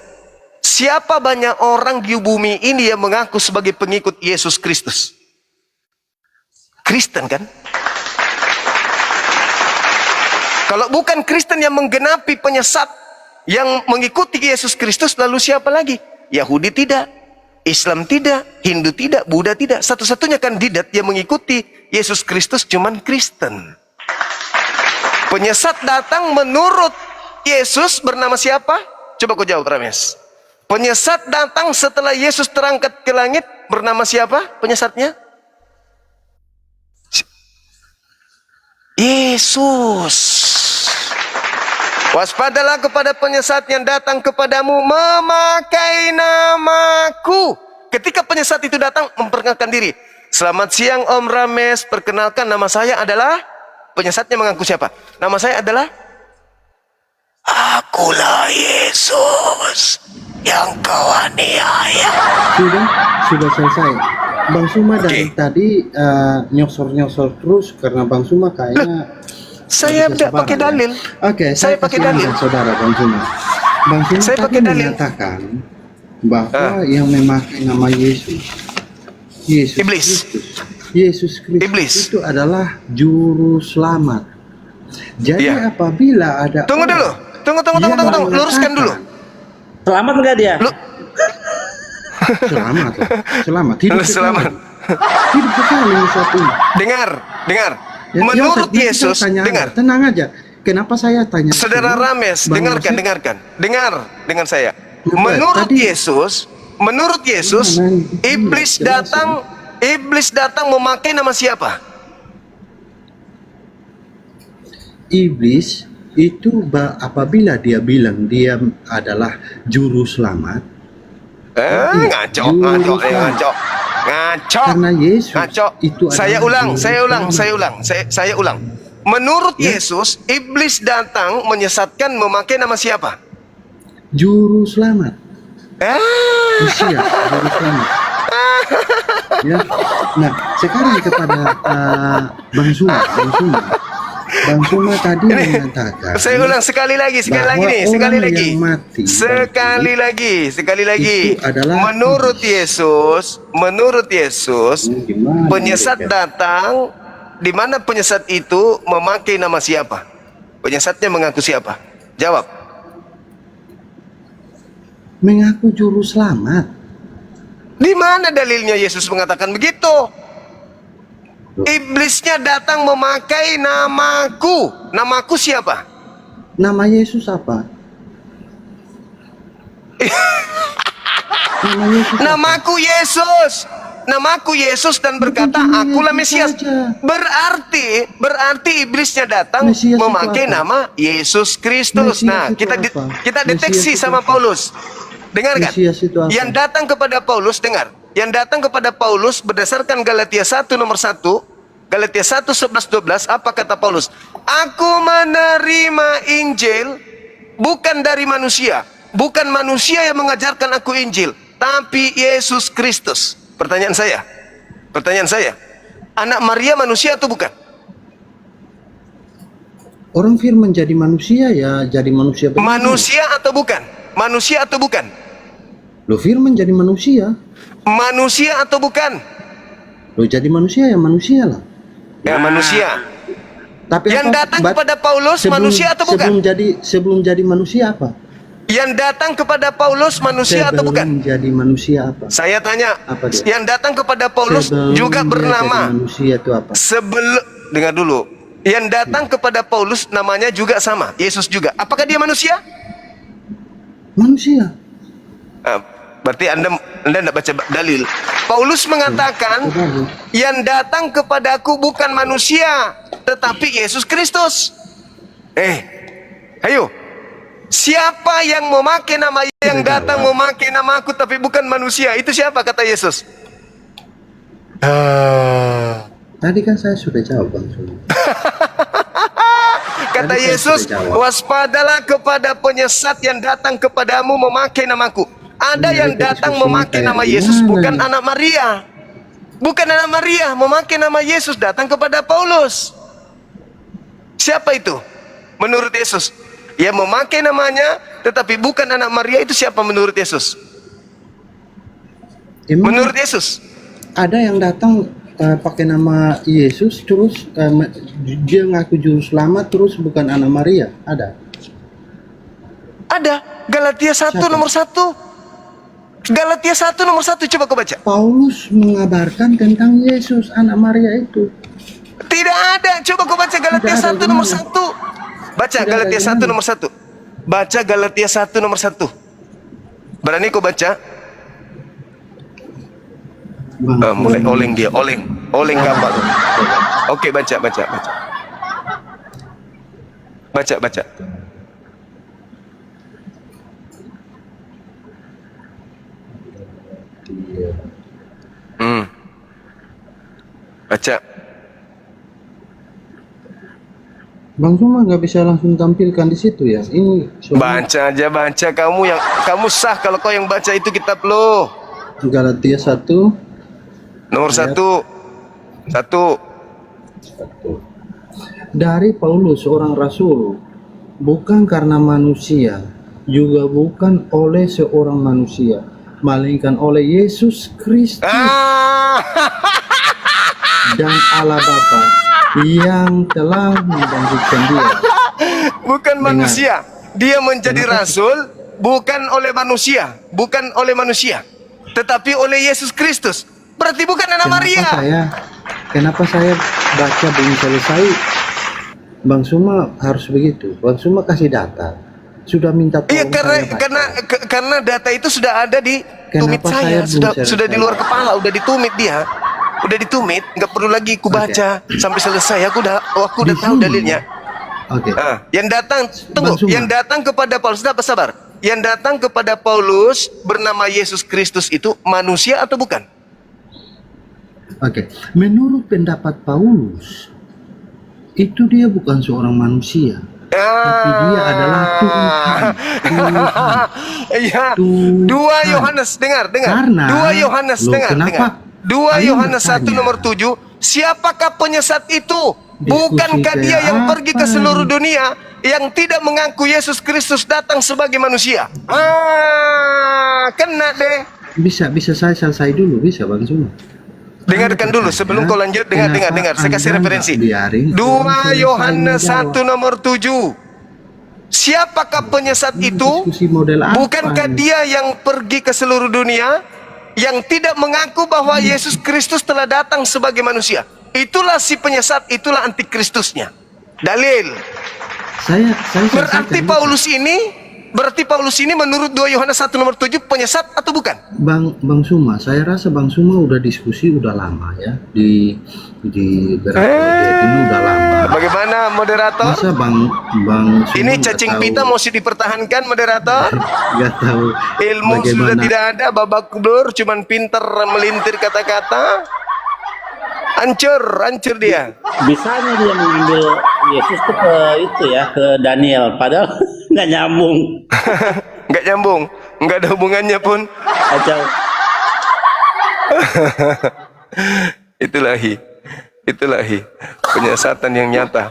siapa banyak orang di bumi ini yang mengaku sebagai pengikut Yesus Kristus? Kristen kan? Kalau bukan Kristen yang menggenapi penyesat yang mengikuti Yesus Kristus, lalu siapa lagi? Yahudi tidak, Islam tidak, Hindu tidak, Buddha tidak. Satu-satunya kandidat yang mengikuti Yesus Kristus cuman Kristen. Penyesat datang menurut Yesus bernama siapa? Coba kau jawab, Rames. Penyesat datang setelah Yesus terangkat ke langit bernama siapa penyesatnya? Yesus. Waspadalah kepada penyesat yang datang kepadamu memakai namaku. Ketika penyesat itu datang memperkenalkan diri. Selamat siang Om Rames, perkenalkan nama saya adalah... Penyesatnya mengaku siapa? Nama saya adalah, akulah Yesus yang kau aniaya. Sudah selesai. Bang Suma dari tadi nyosor-nyosor terus karena Bang Suma kayaknya saya tidak pakai dalil. Oke, saya pakai dalil. Saudara Bang Suma. Bang Suma saya tadi pakai dalil. menyatakan bahwa yang memakai nama Yesus iblis. Yesus Kristus Iblis itu adalah juru selamat. Jadi apabila ada tunggu dulu, luruskan dulu. Selamat enggak dia? Selamat. Hidup sekali satu. Dengar. Ya, Menurut Yesus, dengar. Tenang aja. Kenapa saya tanya? Saudara Rames, dengarkan. Dengar dengan saya. Menurut Yesus, Iblis datang memakai nama siapa? Iblis itu apabila dia bilang dia adalah juru selamat. Ngaco. Ngaco. Karena Yesus Ngaco. itu Saya adalah ulang, juru saya ulang, selamat. saya ulang, saya ulang. Menurut Ya. Yesus, iblis datang menyesatkan memakai nama siapa? Juru selamat. Mesias, juru selamat. Ya. Nah, sekarang kepada Bang Suma tadi mengatakan. Saya ulang sekali lagi bahwa nih, orang yang mati sekali lagi. itu adalah Menurut Yesus, Gimana penyesat mereka? datang, di mana penyesat itu memakai nama siapa? Penyesatnya mengaku siapa? Jawab. Mengaku juru selamat. Di mana dalilnya Yesus mengatakan begitu? Iblisnya datang memakai namaku. Namaku siapa? Nama Yesus apa? Nama Yesus apa? Namaku Yesus dan berkata, Bukan cuma akulah Yesus Mesias. saja. Berarti iblisnya datang Mesias itu memakai apa? nama Yesus Kristus. Mesias Nah, itu kita apa? kita Mesias deteksi itu sama apa? Paulus. Dengarkan. Mesias itu apa? Yang datang kepada Paulus, dengar. Yang datang kepada Paulus berdasarkan Galatia 1 nomor 1, Galatia 1 11 12, apa kata Paulus? Aku menerima Injil bukan dari manusia. Bukan manusia yang mengajarkan aku Injil, tapi Yesus Kristus. Pertanyaan saya, anak Maria manusia atau bukan? Orang firman jadi manusia ya, jadi manusia benar. Manusia atau bukan? Manusia atau bukan? Lo firman jadi manusia. Manusia atau bukan? Lo jadi manusia ya manusia lah. Ya, manusia. Tapi Yang apa- datang bat- kepada Paulus manusia atau bukan? Sebelum jadi manusia apa? Yang datang kepada Paulus manusia atau bukan? Sebelum jadi manusia apa? Saya tanya, Apa dia? yang datang kepada Paulus Sebelum juga dia bernama. jadi manusia itu apa? Dengar dulu. Yang datang kepada Paulus namanya juga sama, Yesus juga. Apakah dia manusia? Manusia. Berarti Anda tidak baca dalil. Paulus mengatakan, Betul. yang datang kepadaku bukan manusia, tetapi Yesus Kristus. Ayo. Siapa yang memakai nama yang datang memakai namaku tapi bukan manusia? Itu siapa kata Yesus? Tadi kan saya sudah jawab Bang Sulu. Kata Tadi saya Yesus, sudah jawab. waspadalah kepada penyesat yang datang kepadamu memakai namaku. Ada Ini yang dari datang diskusinya memakai kayak nama gimana Yesus, bukan nih? anak Maria. Bukan anak Maria, memakai nama Yesus datang kepada Paulus. Siapa itu? Menurut Yesus. Yang memakai namanya, tetapi bukan anak Maria, itu siapa menurut Yesus? Emang Menurut Yesus. ada yang datang pakai nama Yesus terus dia ngaku juru selamat terus bukan anak Maria? Ada. Ada. Galatia 1 Siapa? nomor 1. Galatia 1 nomor 1, coba kau baca. Paulus mengabarkan tentang Yesus anak Maria itu. Tidak ada. Coba kau baca Galatia Tidak ada, 1 nomor gimana? 1. Baca Tidak ada, Galatia 1 gimana? nomor 1. Baca Galatia 1 nomor 1. Berani kau baca? Bang, Mulai oleng dia, oleng kapal. Oke, baca. Baca. Baca. Bang Suma nggak bisa langsung tampilkan di situ ya. Ini soalnya Baca kamu sah kalau kau yang baca itu kitab lo. Galatia 1 Nomor Ayat. 1. dari Paulus seorang rasul, bukan karena manusia, juga bukan oleh seorang manusia, melainkan oleh Yesus Kristus dan Allah Bapa yang telah membangkitkan dia. Bukan manusia. Dia menjadi Kenapa? rasul bukan oleh manusia, tetapi oleh Yesus Kristus. Berarti bukan anak Maria. Kenapa saya baca belum selesai? Bang Suma harus begitu. Bang Suma kasih data. Sudah minta tolong Iya, saya baca. karena data itu sudah ada di tumit Kenapa saya, saya belum sudah di selesai? luar kepala, udah ditumit dia. Udah ditumit, nggak perlu lagi ku baca sampai selesai. Aku udah Di tahu sini. dalilnya. Oke. Yang datang, tunggu, Bang Suma. yang datang kepada Paulus, sabar. Yang datang kepada Paulus bernama Yesus Kristus itu manusia atau bukan? Oke, menurut pendapat Paulus, itu dia bukan seorang manusia, tapi dia adalah Tuhan. Iya. Tuhan. 2 Yohanes, dengar. Karena, 2 Yohanes, loh, dengar. kenapa? 2 Ayo Yohanes 1 bertanya. nomor 7, siapakah penyesat itu? Bukankah Diskusi dia kayak yang pergi ke apa? seluruh dunia yang tidak mengaku Yesus Kristus datang sebagai manusia? Kena deh. Bisa saya selesai dulu, bisa Bang Suma? Dengarkan dulu sebelum kau lanjut. Dengar. Saya kasih Anda referensi. nggak biarin 2 orang Yohanes selesai 1 nomor 7. Siapakah penyesat itu? Diskusi model apa? Bukankah dia yang pergi ke seluruh dunia yang tidak mengaku bahwa Yesus Kristus telah datang sebagai manusia? Itulah si penyesat, itulah antikristusnya. Dalil. Saya Berarti Paulus ini menurut 2 Yohanes 1 nomor 7 penyesat atau bukan? Bang Suma, saya rasa Bang Suma udah diskusi udah lama ya di berapa ini udah lama. Bagaimana moderator? Masa Bang Suma Ini nggak cacing tahu- pita mesti dipertahankan moderator. nggak tahu Ilmu sudah bagaimana. tidak ada, babak belur, cuman pinter melintir kata-kata. Hancur dia. Bisanya dia mengambil Yesus tuh ke itu ya, ke Daniel, padahal nggak nyambung. Nggak nyambung, nggak ada hubungannya pun. Kacau. Itulah penyesatan yang nyata.